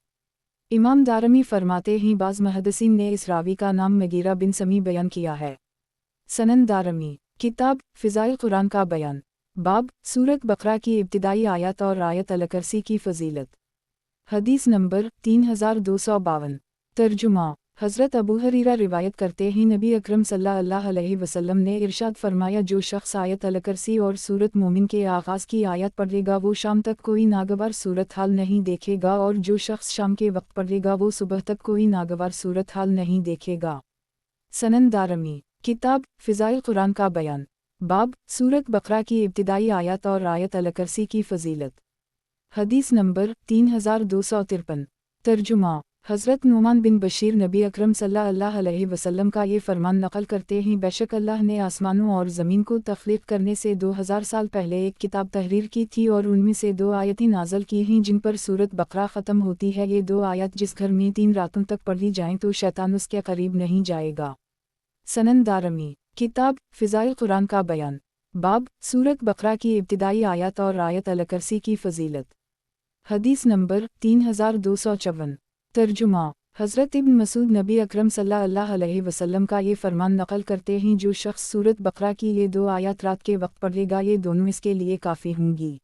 इमाम दारमी फरमाते हैं बाज़ मुहद्दिसीन ने इस रावी का नाम मगीरा बिन समी बयान किया है। सनन दारमी किताब फ़िज़ाइल कुरान का बयान बाब सूरत बकरा की इब्तिदाई आयत और आयत अल-कुर्सी की फ़जीलत। हदीस नंबर 3252। तर्जुमा हज़रत अबू हुरैरा रिवायत करते हैं नबी अकरम सल्लल्लाहु अलैहि वसल्लम ने इरशाद फरमाया, जो शख्स आयत अल-कुर्सी और सूरत मोमिन के आगाज़ की आयत पढ़ेगा वो शाम तक कोई नागवार सूरत हाल नहीं देखेगा, और जो शख्स शाम के वक्त पढ़ेगा वो सुबह तक कोई नागवार सूरत हाल नहीं देखेगा। सनन दारमी किताब फ़िज़ाइल कुरान का बयान बाब सूरत बकरा की इब्तिदाई आयत और आयत अल-कुर्सी की फ़जीलत। हदीस नंबर 3253। तर्जुमा हज़रत नुमान बिन बशीर नबी अकरम सल्लल्लाहु अलैहि वसल्लम का ये फरमान नक़ल करते हैं, बेशक अल्लाह ने आसमानों और ज़मीन को तख्लीक़ करने से 2000 साल पहले एक किताब तहरीर की थी और उनमें से 2 आयतें नाज़िल की हैं जिन पर सूरत बकरा ख़त्म होती है। ये 2 आयत जिस घर में 3 रातों तक पढ़ी जाएँ तो शैतान उसके करीब नहीं जाएगा। सनन दारमी किताब फ़िज़ाइल कुरान का बयान बाब सूरत बकरा की इब्तिदाई आयत और आयत अल-कुर्सी की फ़जीलत। हदीस नंबर 3254। तर्जुमा हज़रत इब्न मसूद नबी अकरम सल्लल्लाहु अलैहि वसल्लम का ये फरमान नक़ल करते हैं, जो शख्स सूरत बकरा की ये 2 आयत रात के वक्त पढ़ेगा ये दोनों इसके लिए काफ़ी होंगी।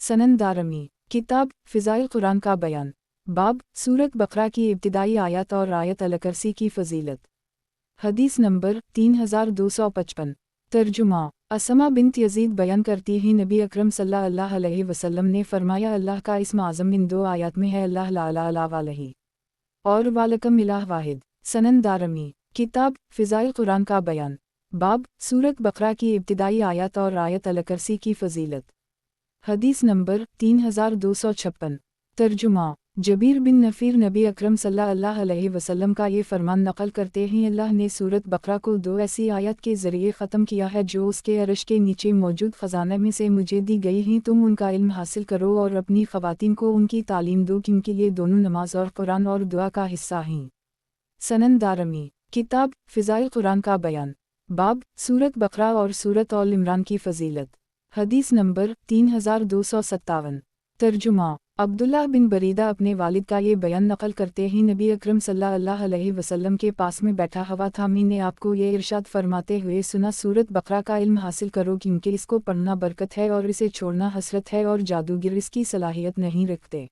सनन दारमी किताब फ़िज़ाइल कुरान का बयान बाब सूरत बकरा की इब्तिदाई आयत और आयत अल-कुर्सी की फ़जीलत। हदीस नंबर 3255। तर्जुमा असमा बिन्त यज़ीद बयान करती हैं नबी अकरम सल्लल्लाहु अलैहि वसल्लम ने फरमाया, अल्लाह का इस्म आज़म इन 2 आयत में है, अल्लाह ला इलाहा इल्लल्लाह और वालकम इलाह वाहिद। सनन दारमी किताब फ़िज़ाइल कुरान का बयान बाब सूरत बकरा की इब्तिदाई आयत और आयत अल-कुर्सी की फ़जीलत। हदीस नंबर 3256। तर्जुमा जबीर बिन नफ़ीर नबी अकरम सल्लल्लाहु अलैहि वसल्लम का ये फरमान नक़ल करते हैं, अल्लाह ने सूरत बकरा को 2 ऐसी आयत के ज़रिए ख़त्म किया है जो उसके अर्श के नीचे मौजूद ख़ज़ाने में से मुझे दी गई हैं, तुम उनका इल्म हासिल करो और अपनी ख़वातीन को उनकी तालीम दो, क्योंकि ये दोनों नमाज और कुरान और दुआ का हिस्सा हैं। सनन दारमी किताब फ़िज़ाइल कुरान का बयान बाब सूरत बकरा और सूरत आल इमरान की फ़जीलत। हदीस नंबर 3257। तर्जुमा अब्दुल्लाह बिन बरीदा अपने वालिद का ये बयान नक़ल करते हैं, नबी अकरम सल्लल्लाहु अलैहि वसल्लम के पास में बैठा हुआ था, मैंने आपको ये इरशाद फरमाते हुए सुना, सूरत बकरा का इल्म हासिल करो क्योंकि इसको पढ़ना बरकत है और इसे छोड़ना हसरत है और जादूगर इसकी सलाहियत नहीं रखते।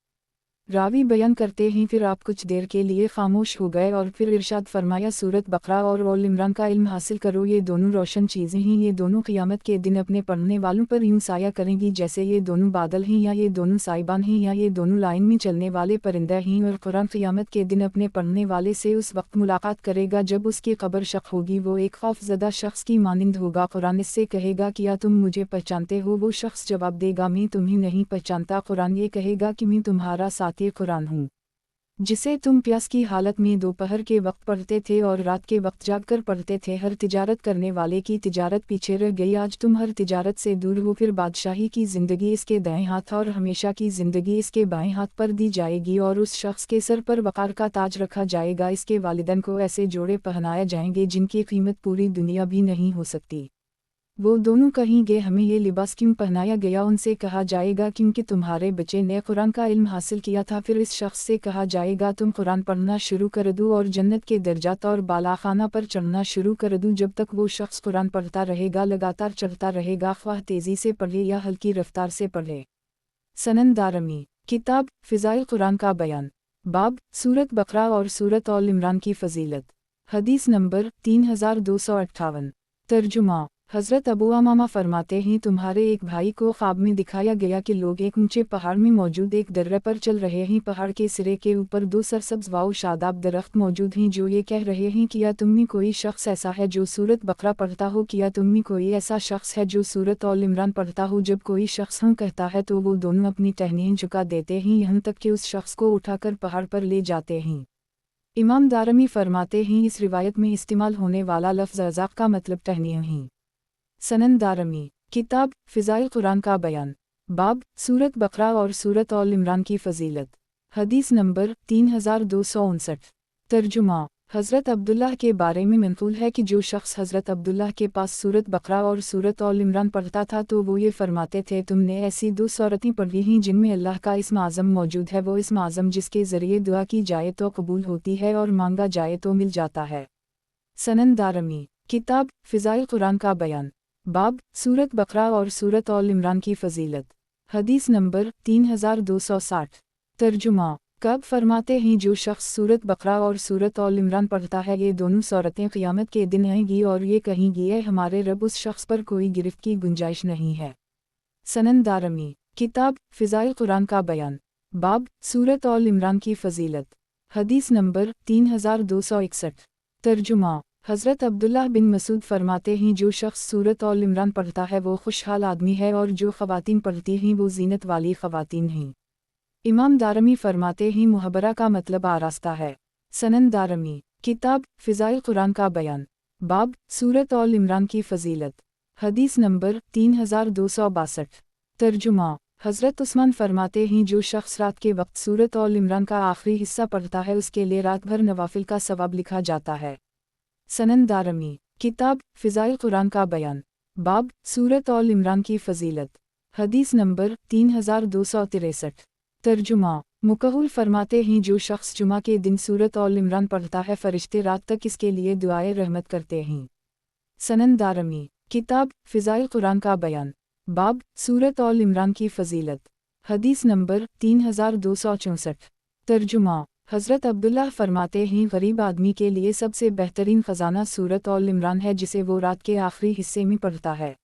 रावी बयान करते हैं फिर आप कुछ देर के लिए खामोश हो गए और फिर इरशाद फरमाया, सूरत बकरा और आल इमरान का इल्म हासिल करो, ये दोनों रोशन चीज़ें हैं, ये दोनों क़यामत के दिन अपने पढ़ने वालों पर यूं साया करेंगी जैसे ये दोनों बादल हैं, या ये दोनों साइबान हैं, या ये दोनों लाइन में चलने वाले परिंदे हैं। और कुरान क़यामत के दिन अपने पढ़ने वाले से उस वक्त मुलाकात करेगा जब उसकी कब्र शक होगी, वो एक खौफज़दा शख्स की मानिंद होगा। कुरान इससे कहेगा, क्या तुम मुझे पहचानते हो? वो शख्स जवाब देगा, मैं तुम्हें नहीं पहचानता। कुरान ये कहेगा कि मैं तुम्हारा साथी कुरान हूँ, जिसे तुम प्यास की हालत में दोपहर के वक्त पढ़ते थे और रात के वक्त जागकर पढ़ते थे। हर तिजारत करने वाले की तिजारत पीछे रह गई, आज तुम हर तिजारत से दूर हो। फिर बादशाही की ज़िंदगी इसके दाएं हाथ और हमेशा की ज़िंदगी इसके बाएं हाथ पर दी जाएगी, और उस शख्स के सर पर वक़ार का ताज रखा जाएगा। इसके वालिदैन को ऐसे जोड़े पहनाए जाएंगे जिनकी कीमत पूरी दुनिया भी नहीं हो सकती। वो दोनों कहेंगे हमें ये लिबास क्यों पहनाया गया। उनसे कहा जाएगा क्योंकि तुम्हारे बच्चे ने कुरान का इल्म हासिल किया था। फिर इस शख्स से कहा जाएगा तुम कुरान पढ़ना शुरू कर दो और जन्नत के दर्जात और बालाखाना पर चढ़ना शुरू कर दो। जब तक वो शख्स कुरान पढ़ता रहेगा लगातार चढ़ता रहेगा, ख्वाह तेज़ी से पढ़े या हल्की रफ्तार से पढ़े। सनन दारमी किताब फ़िज़ाइल कुरान का बयान, बाब सूरत बकरा और सूरत ऑल इमरान की फ़जीलत। हदीस नंबर 3258। तर्जुमा हज़रत अबू उमामा फरमाते हैं तुम्हारे एक भाई को ख्वाब में दिखाया गया कि लोग एक ऊंचे पहाड़ में मौजूद एक दर्रे पर चल रहे हैं। पहाड़ के सिरे के ऊपर दो सरसब्ज वाओ शादाब दरख्त मौजूद हैं जो ये कह रहे हैं कि या तुम में कोई शख्स ऐसा है जो सूरत बकरा पढ़ता हो, कि या तुम में कोई ऐसा शख्स है जो सूरत ऑल इमरान पढ़ता हो। जब कोई शख्स हम कहता है तो वो दोनों अपनी टहनियाँ झुका देते हैं यहाँ तक कि उस शख्स को उठाकर पहाड़ पर ले जाते हैं। इमाम दारमी फरमाते हैं इस रिवायत में इस्तेमाल होने वाला लफ्ज़ अज़ाक का मतलब टहनियाँ हैं। सनन दारमी किताब फ़िज़ाइल कुरान का बयान, बाब सूरत बकरा और सूरत ऑल इमरान की फ़जीलत। हदीस नंबर 3259। तर्जुमा हज़रत अब्दुल्लाह के बारे में मनक़ूल है कि जो शख्स हज़रत अब्दुल्लाह के पास सूरत बकरा और सूरत ऑल इमरान पढ़ता था तो वो ये फरमाते थे तुमने ऐसी दो सूरतें पढ़ी हैं जिनमें अल्लाह का इस्म आज़म मौजूद है। वो इस्म आज़म जिसके ज़रिए दुआ की जाए तो कबूल होती है और मांगा जाए तो मिल जाता है। सनन दारमी किताब फ़िज़ाइल कुरान का बयान, बाब सूरत बकरा और सूरत ऑल इमरान की फ़जीलत। हदीस नंबर 3260। तर्जुमा कब फरमाते हैं जो शख्स सूरत बकरा और सूरत ऑल इमरान पढ़ता है ये दोनों सूरतें क़यामत के दिन आएंगी और ये कहेंगी ऐ हमारे रब उस शख्स पर कोई गिरफ्त की गुंजाइश नहीं है। सनन दारमी किताब फ़िज़ाइल कुरान का बयान, बाब सूरत ऑल इमरान की फ़जीलत। हदीस नंबर 3261। तर्जुमा हज़रत अब्दुल्लाह बिन मसूद फरमाते हैं जो शख्स सूरत ऑल इमरान पढ़ता है वो खुशहाल आदमी है और जो ख़वातीन पढ़ती हैं वो जीनत वाली ख़वातीन हैं। इमाम दारमी फरमाते हैं मुहबरा का मतलब आरास्ता है। सनन दारमी किताब फ़िज़ाइल कुरान का बयान, बाब सूरत ऑल इमरान की फ़जीलत। हदीस नंबर 3262। तर्जुमा हज़रत उस्मान फरमाते हैं जो शख्स रात के वक्त सूरत ऑल इमरान का आखिरी हिस्सा पढ़ता है उसके लिए रात भर नवाफिल का सवाब लिखा जाता है। सनन दारमी किताब फ़िज़ाइल कुरान का बयान, बाब सूरत ऑल इमरान की फ़जीलत। हदीस नंबर 3263। तर्जुमा मुकहुल फरमाते हैं जो शख्स जुमा के दिन सूरत ऑल इमरान पढ़ता है फ़रिश्ते रात तक इसके लिए दुआए रहमत करते हैं। सनन दारमी किताब फ़िज़ाइल कुरान का बयान, बाब सूरत ऑल इमरान की फ़जीलत। हदीस नंबर 3264। तर्जुमा हज़रत अब्दुल्लाह फरमाते हैं गरीब आदमी के लिए सबसे बेहतरीन ख़जाना सूरत ऑल इमरान है जिसे वो रात के आखिरी हिस्से में पढ़ता है।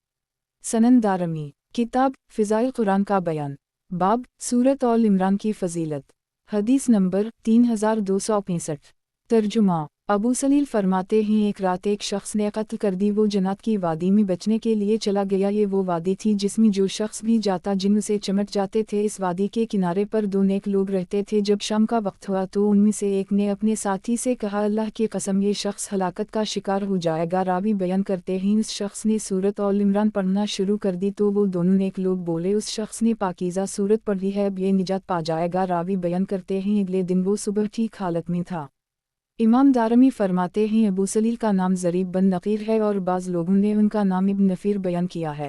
सनन दारमी किताब फ़िज़ाइल कुरान का बयान, बाब सूरत ऑल इमरान की फ़जीलत। हदीस नंबर 3265। तर्जुमा अबू सलील फरमाते हैं एक रात एक शख्स ने कत्ल कर दी। वो जन्नत की वादी में बचने के लिए चला गया। ये वो वादी थी जिसमें जो शख्स भी जाता जिन उसे चमट जाते थे। इस वादी के किनारे पर दो नेक लोग रहते थे। जब शाम का वक्त हुआ तो उनमें से एक ने अपने साथी से कहा अल्लाह की कसम ये शख्स हलाकत का शिकार हो जाएगा। रावी बयान करते हैं उस शख्स ने सूरत ऑल इमरान पढ़ना शुरू कर दी तो वो दोनों नेक लोग बोले उस शख्स ने पाकीज़ा सूरत पढ़ी है अब ये निजात पा जाएगा। रावी बयान करते हैं अगले दिन वो सुबह ठीक हालत में था। इमाम दारमी फरमाते हैं अबू सलील का नाम ज़रीब बन नक़ीर है और बाज़ लोगों ने उनका नाम इब्न नफ़ीर बयान किया है।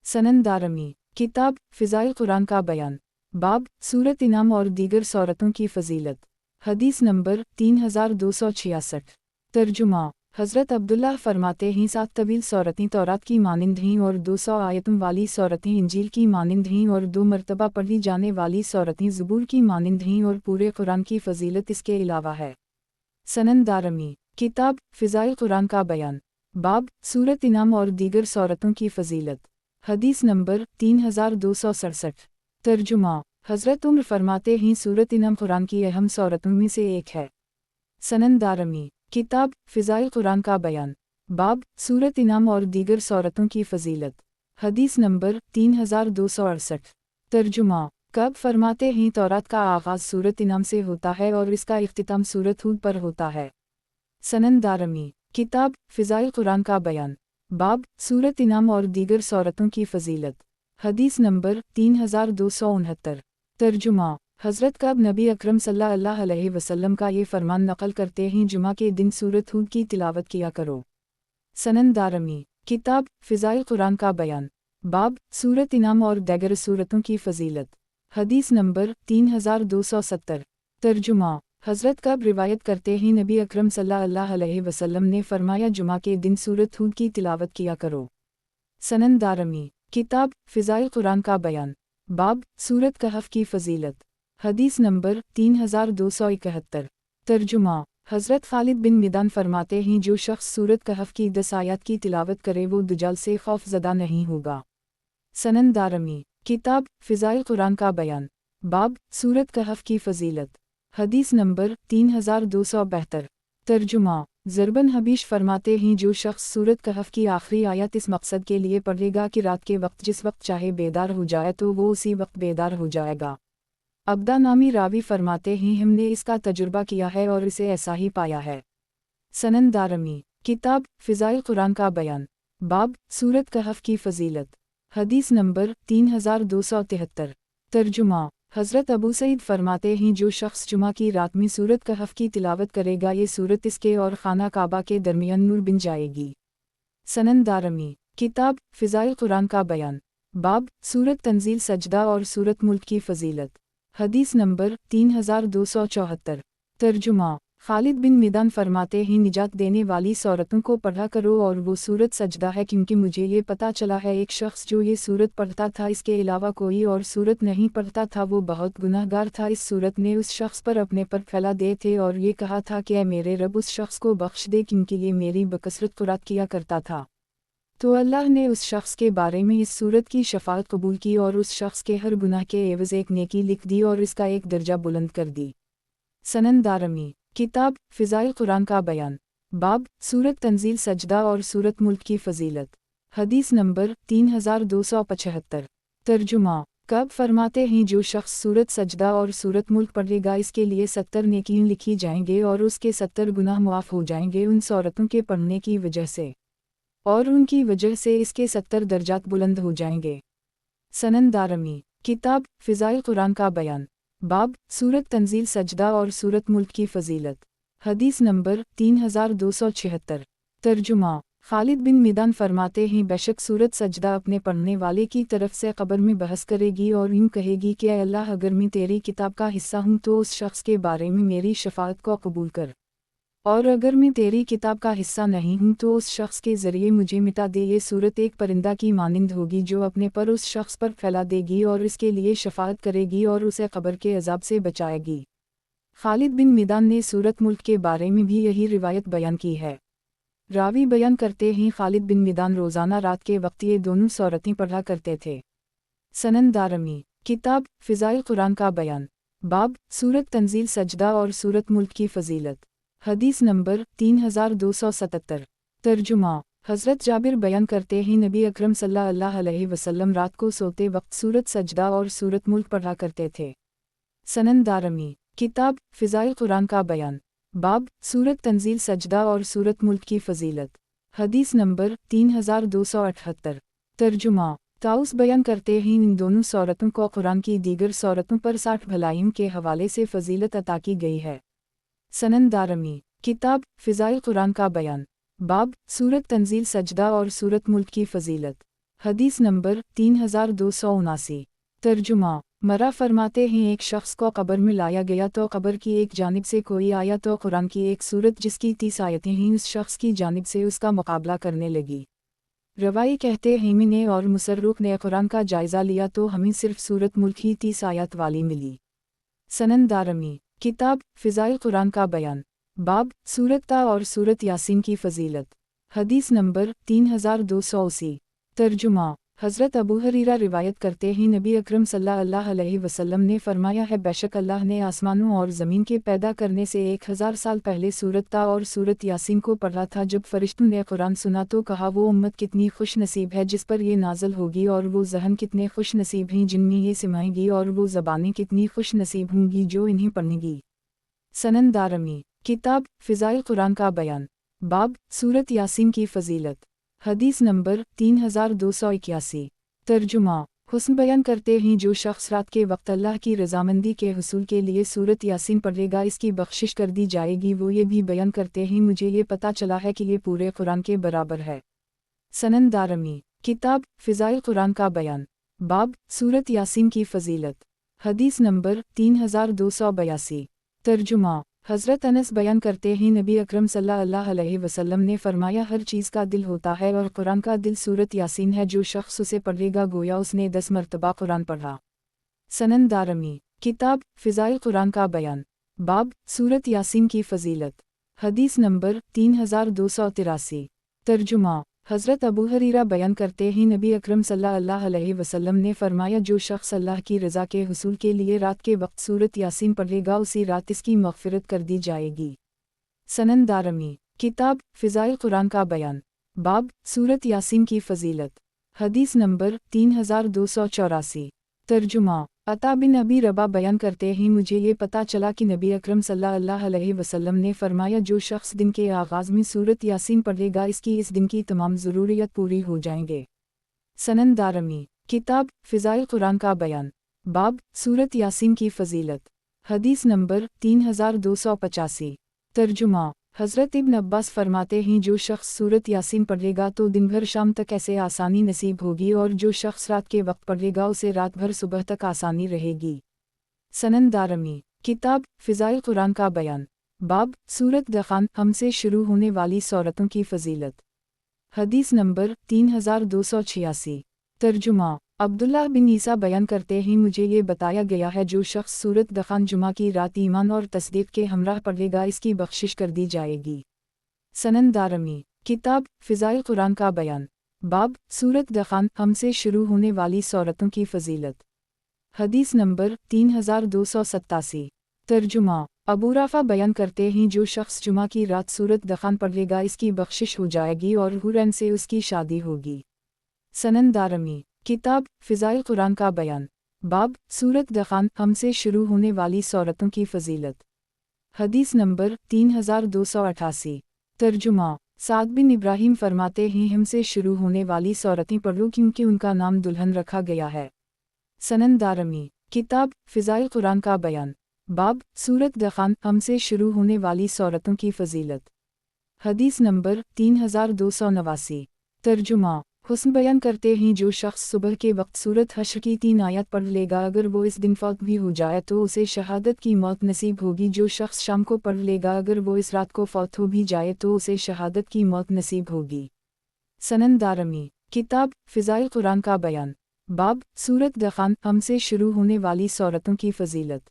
सनन दारमी किताब फ़िज़ाइल कुरान का बयान, बाब सूरत इनाम और दीगर सूरतों की फ़जीलत। हदीस नंबर 3266। तर्जुमा हज़रत अब्दुल्लाह फरमाते हैं 7 तवील सूरतें तौरात की मानिंद हैं और 200 आयतों वाली सूरतें इंजील की मानिंद हैं और 2 मरतबा पढ़ी जाने वाली सूरतें ज़बूर की मानिंद हैं और पूरे कुरान की फ़जीलत इसके अलावा है। सनन दारमी किताब फ़िज़ाइल कुरान का बयान, बाब सूरत इनाम और दीगर सूरतों की फ़जीलत। हदीस नंबर 3267। तर्जुमा हज़रत उम्र फरमाते हैं सूरत इनाम कुरान की अहम सूरतों में से एक है। सनन दारमी किताब फ़िज़ाइल कुरान का बयान, बाब सूरत इनाम और दीगर सूरतों की फ़जीलत। हदीस नंबर 3268। तर्जुमा कब फरमाते हैं तौरात का आगाज़ सूरत इनाम से होता है और इसका इख्तिताम सूरत हूद पर होता है। सनन दारमी किताब फ़िज़ाइल कुरान का बयान, बाब सूरत इनाम और दीगर सूरतों की फ़जीलत। हदीस नंबर 3269। तर्जुमा हज़रत कब नबी अकरम सल्लल्लाहु अलैहि वसल्लम का ये फरमान नक़ल करते हैं जुमा के दिन सूरत हूद की तिलावत किया करो। सनन दारमी किताब फ़िज़ाइल कुरान का बयान, बाब सूरत इनाम और दीगर सूरतों की फ़जीलत। हदीस नंबर 3270। तर्जुमा। हज़रत कब रिवायत करते हैं नबी अकरम सल्लल्लाहु अलैहि वसल्लम ने फरमाया जुमा के दिन सूरत हूद की तिलावत किया करो। सनन दारमी। किताब फ़िज़ाइल कुरान का बयान, बाब सूरत कहफ की फ़जीलत। हदीस नंबर 3271। तर्जुमा। हज़रत खालिद बिन मिदान फरमाते हैं जो शख्स सूरत कहफ की 10 आयत की तिलावत करे वो दुजाल से खौफज़दा नहीं होगा। सनन दारमी। किताब फ़िज़ाइल कुरान का बयान, बाब सूरत कहफ की फ़जीलत। हदीस नंबर 3272। तर्जुमा। ज़रबन हबीश फरमाते हैं जो शख्स सूरत कहफ की आखिरी आयत इस मकसद के लिए पढ़ेगा कि रात के वक्त जिस वक्त चाहे बेदार हो जाए तो वो उसी वक्त बेदार हो जाएगा। अब्दा नामी रावी फरमाते हैं हमने इसका तजुर्बा किया है और इसे ऐसा ही पाया है। सनन दारमी। किताब फ़िज़ाइल कुरान का बयान, बाब सूरत कहफ की फ़जीलत। हदीस नंबर 3273। तर्जुमा। हज़रत अबू सईद फरमाते हैं जो शख्स जुमा की रात में सूरत कहफ की तिलावत करेगा ये सूरत इसके और खाना काबा के दरमियान नूर बन जाएगी। सनन दारमी। किताब फ़िज़ाइल कुरान का बयान, बाब सूरत तंजील सजदा और सूरत मुल्क की फ़जीलत। हदीस नंबर 3274। तर्जुमा। खालिद बिन मिदान फरमाते हैं निजात देने वाली सूरतों को पढ़ा करो और वो सूरत सजदा है क्योंकि मुझे ये पता चला है एक शख्स जो ये सूरत पढ़ता था इसके अलावा कोई और सूरत नहीं पढ़ता था वो बहुत गुनाहगार था। इस सूरत ने उस शख्स पर अपने पर फैला दे थे और ये कहा था कि ऐ मेरे रब उस शख्स को बख्श दे क्योंकि ये मेरी बकसरत कुरात किया करता था। तो अल्लाह ने उस शख्स के बारे में इस सूरत की शफाअत कबूल की और उस शख्स के हर गुनाह के एवज़ एक नेकी लिख दी और इसका एक दर्जा बुलंद कर दी। सनन दारमी। किताब फ़िज़ाइल कुरान का बयान, बाब सूरत तंजील सजदा और सूरत मुल्क की फ़जीलत। हदीस नंबर 3275। तर्जुमा। कब फरमाते हैं जो शख्स सूरत सजदा और सूरत मुल्क पढ़ेगा इसके लिए 70 नेकियां लिखी जाएंगे और उसके 70 गुनाह मुआफ़ हो जाएंगे उन सूरतों के पढ़ने की वजह से, और उनकी वजह से इसके 70 दर्जात बुलंद हो जाएंगे। सनन दारमी। किताब फ़िज़ाइल कुरान का बयान, बाब सूरत तंजील सजदा और सूरत मुल्क की फ़जीलत। हदीस नंबर 3276। तर्जुमा। खालिद बिन मिदान फरमाते हैं बेशक सूरत सजदा अपने पढ़ने वाले की तरफ से कब्र में बहस करेगी और यूँ कहेगी कि ऐ अल्लाह अगर मैं तेरी किताब का हिस्सा हूँ तो उस शख्स के बारे में मेरी शफाअत को कबूल कर, और अगर मैं तेरी किताब का हिस्सा नहीं हूँ तो उस शख्स के ज़रिए मुझे मिटा दे। ये सूरत एक परिंदा की मानिंद होगी जो अपने पर उस शख्स पर फैला देगी और इसके लिए शफाअत करेगी और उसे कब्र के अजाब से बचाएगी। खालिद बिन मिदान ने सूरत मुल्क के बारे में भी यही रिवायत बयान की है। रावी बयान करते हैं खालिद बिन मिदान रोज़ाना रात के वक्त ये दोनों सूरतें पढ़ा करते थे। सनन दारमी। किताब फ़िज़ाइल कुरान का बयान, बाब सूरत तंजील सजदा और सूरत मुल्क की फ़जीलत। हदीस नंबर 3277। तर्जुमा। हज़रत जाबिर बयान करते हैं नबी अकरम सल्लल्लाहु अलैहि वसल्लम रात को सोते वक्त सूरत सजदा और सूरत मुल्क पढ़ा करते थे। सनन दारमी। किताब फ़िज़ाइल कुरान का बयान, बाब सूरत तंजील सजदा और सूरत मुल्क की फ़जीलत। हदीस नंबर 3278। तर्जुमा। ताउस बयान करते हैं इन दोनों सूरतों को कुरान की दीगर सूरतों पर 60 भलाइयों के हवाले से फ़जीलत अता की गई है। सनन दारमी। किताब फ़िज़ाइल कुरान का बयान, बाब सूरत तंजील सजदा और सूरत मुल्क की फ़जीलत। हदीस नंबर 3279। तर्जुमा। मरा फरमाते हैं एक शख्स को कब्र में लाया गया तो कब्र की एक जानिब से कोई आया तो कुरान की एक सूरत जिसकी 30 आयतें हैं उस शख्स की जानिब से उसका मुकाबला करने लगी। रवाई कहते हैं मैंने और मुसर्रुक ने कुरान का जायज़ा लिया तो हमें सिर्फ सूरत मुल्क ही 30 आयत वाली मिली। सनन दारमी। किताब फ़िज़ाइल कुरान का बयान, बाब सूरत ता और सूरत यासीन की फ़जीलत। हदीस नंबर 3280। तर्जुमा। हज़रत अबू हरीरा रिवायत करते हैं नबी अकरम सल्लल्लाहु अलैहि वसल्लम ने फरमाया है बेशक अल्लाह ने आसमानों और ज़मीन के पैदा करने से 1000 साल पहले सूरत ता और सूरत यासीन को पढ़ा था। जब फरिश्तों ने कुरान सुना तो कहा वो उम्मत कितनी खुश नसीब है जिस पर ये नाज़िल होगी और वो ज़हन कितने खुश नसीब हैं जिनमें ये सिमाएगी और वो ज़बानें कितनी खुश नसीब होंगी जो इन्हें पढ़ेंगी। सनन दारमी। किताब फ़िज़ाइल कुरान का बयान, बाब सूरत यासीन की फ़जीलत। हदीस नंबर 3281। तर्जुमा। हुस्न बयान करते हैं जो शख्स रात के वक्त अल्लाह की रज़ामंदी के हुसूल के लिए सूरत यासीन पढ़ेगा इसकी बख्शिश कर दी जाएगी। वो ये भी बयान करते हैं मुझे ये पता चला है कि ये पूरे कुरान के बराबर है। सनन दारमी, किताब फ़िज़ाइल कुरान का बयान, बाब सूरत यासीन की फ़जीलत, हदीस नंबर 3282। तर्जुमा, हज़रत अनस बयान करते हैं नबी अकरम सल्लल्लाहु अलैहि वसल्लम ने फरमाया हर चीज़ का दिल होता है और कुरान का दिल सूरत यासीन है, जो शख्स उसे पढ़ेगा गोया उसने 10 मरतबा कुरान पढ़ा। सनन दारमी, किताब फ़िज़ाइल कुरान का बयान, बाब सूरत यासीन की फ़जीलत, हदीस नंबर 3283। तर्जुमा, हज़रत अबू हरीरा बयान करते हैं नबी अकरम सल्लल्लाहु अलैहि वसल्लम ने फरमाया जो शख्स अल्लाह की रज़ा के हुसूल के लिए रात के वक्त सूरत यासीन पढ़ेगा उसी रात इसकी मग़फ़िरत कर दी जाएगी। सनन दारमी, किताब फ़िज़ाइल कुरान का बयान, बाब सूरत यासीन की फ़जीलत, हदीस नंबर 3284। तर्जुमा, अता बिन अबी रबा बयान करते हैं मुझे ये पता चला कि नबी अकरम सल्लल्लाहु अलैहि वसल्लम ने फरमाया जो शख्स दिन के आगाज़ में सूरत यासीन पढ़ेगा इसकी इस दिन की तमाम ज़रूरियत पूरी हो जाएंगे। सनन दारमी, किताब फ़िज़ाइल कुरान का बयान, बाब सूरत यासीन की फ़जीलत, हदीस नंबर 3285। तर्जुमा, हज़रत इब्न अब्बास फरमाते हैं जो शख्स सूरत यासीन पढ़ेगा तो दिन भर शाम तक ऐसे आसानी नसीब होगी और जो शख्स रात के वक्त पढ़ेगा उसे रात भर सुबह तक आसानी रहेगी। सनन दारमी, किताब फ़िज़ाइल कुरान का बयान, बाब सूरत दखान हमसे शुरू होने वाली सूरतों की फ़जीलत, हदीस नंबर 3286। तर्जुमा, अब्दुल्लाह बिन ईसा बयान करते हैं मुझे ये बताया गया है जो शख्स सूरत दखान जुमा की रात ईमान और तस्दीक के हमराह पढ़ेगा इसकी बख्शिश कर दी जाएगी। सनन दारमी, किताब फ़िज़ाइल कुरान का बयान, बाब सूरत दखान हमसे शुरू होने वाली सूरतों की फ़जीलत, हदीस नंबर 3287। तर्जुमा, अबू राफ़ा बयान करते हैं जो शख्स जुमा की रात सूरत दखान पढ़ेगा इसकी बख्शिश हो जाएगी और हुरैन से उसकी शादी होगी। सनन दारमी, किताब फ़िज़ाइल कुरान का बयान, बाब सूरत दखान हमसे शुरू होने वाली सूरतों की फ़जीलत, हदीस नंबर 3288। तर्जुमा, साद बिन इब्राहीम फरमाते हैं हमसे शुरू होने वाली सूरतें पढ़ो क्योंकि उनका नाम दुल्हन रखा गया है। सनन दारमी, किताब फ़िज़ाइल कुरान का बयान, बाब सूरत दखान हमसे शुरू होने वाली सूरतों की फ़जीलत, हदीस नंबर 3289। तर्जुमा, हुस्न बयान करते हैं जो शख्स सुबह के वक्त सूरत हश्र की 3 आयत पढ़ लेगा अगर वो इस दिन फौत भी हो जाए तो उसे शहादत की मौत नसीब होगी। जो शख्स शाम को पढ़ लेगा अगर वो इस रात को फौत हो भी जाए तो उसे शहादत की मौत नसीब होगी। सनन दारमी, किताब फ़िज़ाइल कुरान का बयान, बाब सूरत दखान हमसे शुरू होने वाली सूरतों की फ़जीलत,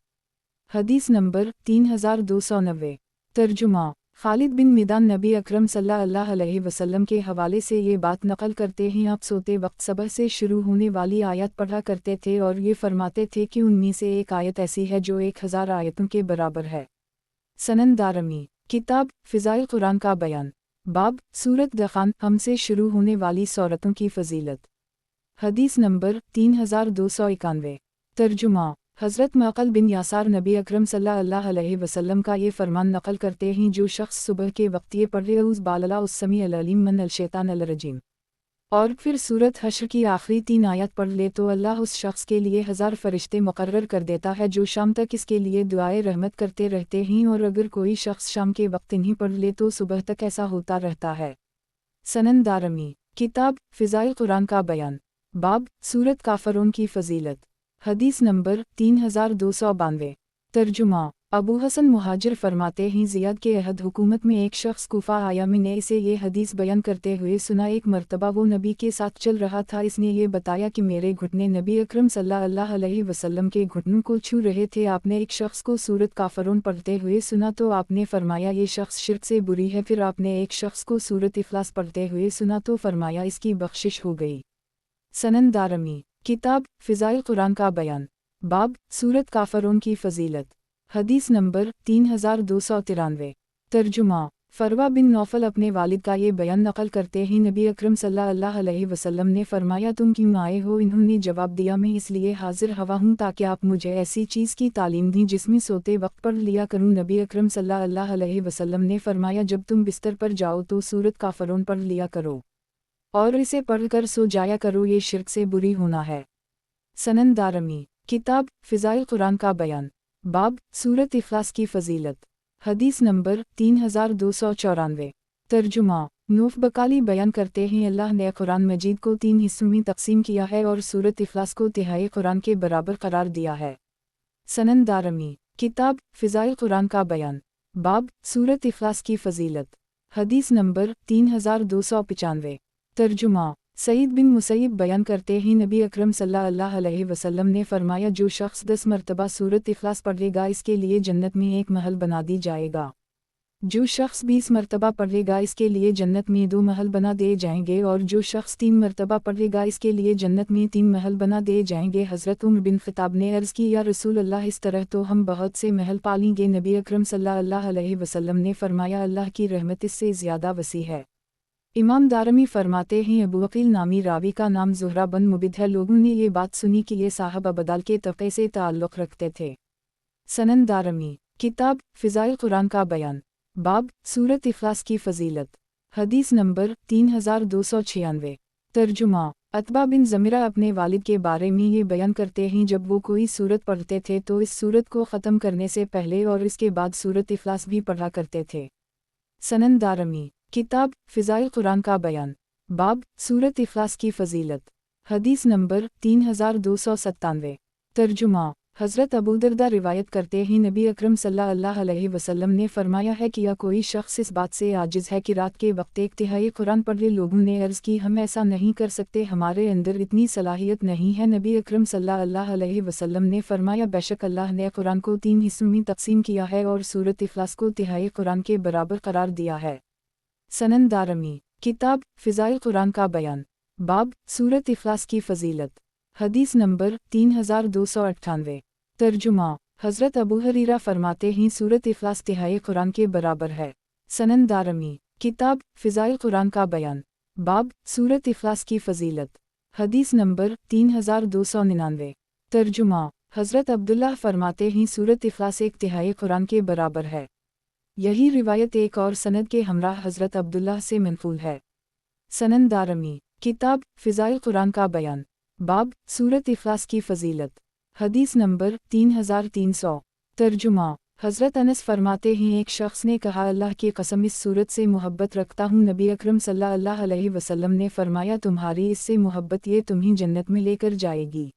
हदीस नंबर 3290। तर्जुमा, खालिद बिन मिदान नबी अकरम सल्लल्लाहु अलैहि वसल्लम के हवाले से ये बात नकल करते हैं आप सोते वक्त सबह से शुरू होने वाली आयत पढ़ा करते थे और ये फरमाते थे कि उनमें से एक आयत ऐसी है जो 1000 आयतों के बराबर है। सनन दारमी, किताब फ़िज़ाइल कुरान का बयान, बाब सूरत दखान हमसे शुरू होने वाली सूरतों की फ़जीलत, हदीस नंबर 3291। तर्जुमा, हज़रत मक़ल बिन यासार नबी अकरम सल्लल्लाहु अलैहि वसल्लम का ये फरमान नकल करते हैं जो शख्स सुबह के वक्त ये पढ़े औज़ बालला उस्समी अल-अलीम मन अल-शैतान अल-रजीम और फिर सूरत हश्र की आखिरी 3 आयत पढ़ ले तो अल्लाह उस शख्स के लिए 1000 फरिश्ते मुकर्रर कर देता है जो शाम तक इसके लिए दुआए रहमत करते रहते हैं और अगर कोई शख्स शाम के वक्त इन्हीं पढ़ ले तो सुबह तक ऐसा होता रहता है। सनन दारमी, किताब फ़िज़ाइल कुरान का बयान, बाब सूरत काफ़रों की फ़जीलत, हदीस नंबर 3292। तर्जुमा, अबू हसन मुहाजिर फरमाते हैं ज़ियाद के अहद हुकूमत में एक शख्स कूफा आया मैंने इसे ये हदीस बयान करते हुए सुना एक मरतबा वो नबी के साथ चल रहा था इसने ये बताया कि मेरे घुटने नबी अकरम सल्लल्लाहु अलैहि वसल्लम के घुटनों को छू रहे थे। आपने एक शख्स को सूरत काफ़रों पढ़ते हुए सुना तो आपने फरमाया ये शख्स शिर्क से बुरी है। फिर आपने एक शख्स को सूरत इखलास पढ़ते हुए सुना तो फरमाया इसकी बख्शिश हो गई। सनन दारमी, किताब फ़िज़ाइल कुरान का बयान, बाब सूरत काफ़रों की फ़जीलत, हदीस नंबर 3293। तर्जुमा, फरवा बिन नौफल अपने वालिद का ये बयान नकल करते हैं नबी अकरम सल्लल्लाहु अलैहि वसल्लम ने फरमाया तुम क्यों आए हो? इन्होंने जवाब दिया मैं इसलिए हाजिर हवा हूँ ताकि आप मुझे ऐसी चीज़ की तालीम दी जिसमें सोते वक्त पढ़ लिया करूँ। नबी अकरम सल्लल्लाहु अलैहि वसल्लम ने फरमाया जब तुम बिस्तर पर जाओ तो सूरत काफ़रों पढ़ लिया करो और इसे पढ़कर सो जाया करो, ये शिर्क से बुरी होना है। सनन दारमी, किताब फ़िज़ाइल कुरान का बयान, बाब सूरत इखलास की फ़जीलत, हदीस नंबर 3294। तर्जुमा, नूफ बकाली बयान करते हैं अल्लाह ने कुरान मजीद को 3 हिस्सों में तकसीम किया है और सूरत इखलास को तिहाई कुरान के बराबर करार दिया है। सनन दारमी किताब फ़िज़ाइल कुरान का बयान बाब सूरत इखलास की फ़जीलत हदीस नंबर 3295 तर्जुमा सईद बिन मुसैयब बयान करते हैं नबी अकरम सल्लल्लाहु अलैहि वसल्लम ने फरमाया जो शख्स 10 मरतबा सूरत इखलास पढ़ेगा इसके लिए जन्नत में एक महल बना दी जाएगा। जो शख्स 20 मरतबा पढ़ेगा इसके लिए जन्नत में 2 महल बना दिए जाएंगे और जो शख्स 3 मरतबा पढ़ेगा इसके लिए जन्नत में 3 महल बना दिए जाएंगे। हज़रत उमर बिन ख़िताब ने अर्ज़ की या रसूल अल्लाह इस तरह तो हम बहुत से महल पालेंगे। नबी अकरम सल्लल्लाहु अलैहि वसल्लम ने फरमाया अल्लाह की रहमत इससे ज़्यादा वसी है। इमाम दारमी फरमाते हैं अबू अकील नामी रावी का नाम ज़ुहरा बन मुबिद है। लोगों ने ये बात सुनी कि ये साहब अबदाल के तबक़े से ताल्लुक़ रखते थे। सनन दारमी किताब फ़िज़ाइल कुरान का बयान बाब सूरत इखलास की फ़जीलत हदीस नंबर 3296 तर्जुमा अतबा बिन ज़मीरा अपने वालिद के बारे में ये बयान करते हैं जब वो कोई सूरत पढ़ते थे तो इस सूरत को ख़त्म करने से पहले और इसके बाद सूरत इखलास भी पढ़ा करते थे। सनन दारमी किताब फ़िज़ाइल कुरान का बयान बाब सूरत इखलास की फ़जीलत हदीस नंबर 3297 तर्जुमा हज़रत अबू दरदा रिवायत करते हैं नबी अकरम सल्लल्लाहु अलैहि वसल्लम ने फरमाया है कि या कोई शख्स इस बात से आजिज़ है कि रात के वक्त एक तिहाई कुरान पढ़ ले। लोगों ने अर्ज़ की हम ऐसा नहीं कर सकते, हमारे अंदर इतनी सलाहियत नहीं है। नबी अकरम सल्लल्लाहु अलैहि वसल्लम ने फरमाया बेशक अल्लाह ने कुरान को 3 हिस्सों में तकसीम किया है और सूरत इखलास को तिहाई कुरान के बराबर करार दिया है। सनन दारमी किताब फ़िज़ाइल कुरान का बयान बाब सूरत इखलास की फ़जीलत हदीस नंबर 3298 तर्जुमा हज़रत अबू हरीरा फरमाते हैं सूरत इखलास तिहाई कुरान के बराबर है। सनन दारमी किताब फ़िज़ाइल कुरान का बयान बाब सूरत इखलास की फ़जीलत हदीस नंबर 3299 तर्जुमा हज़रत अब्दुल्लाह फरमाते हैं सूरत इखलास एक तिहाई कुरान के बराबर है। यही रिवायत एक और सनद के हमराह हज़रत अब्दुल्लाह से मनक़ूल है। सनन दारमी किताब फ़िज़ाइल कुरान का बयान बाब सूरत इखलास की फ़जीलत हदीस नंबर 3300 तर्जुमा हज़रत अनस फरमाते हैं एक शख्स ने कहा अल्लाह की कसम इस सूरत से मोहब्बत रखता हूँ। नबी अकरम सल्लल्लाहु अलैहि वसल्लम ने फरमाया तुम्हारी इससे मोहब्बत ये तुम्हें जन्नत में लेकर जाएगी।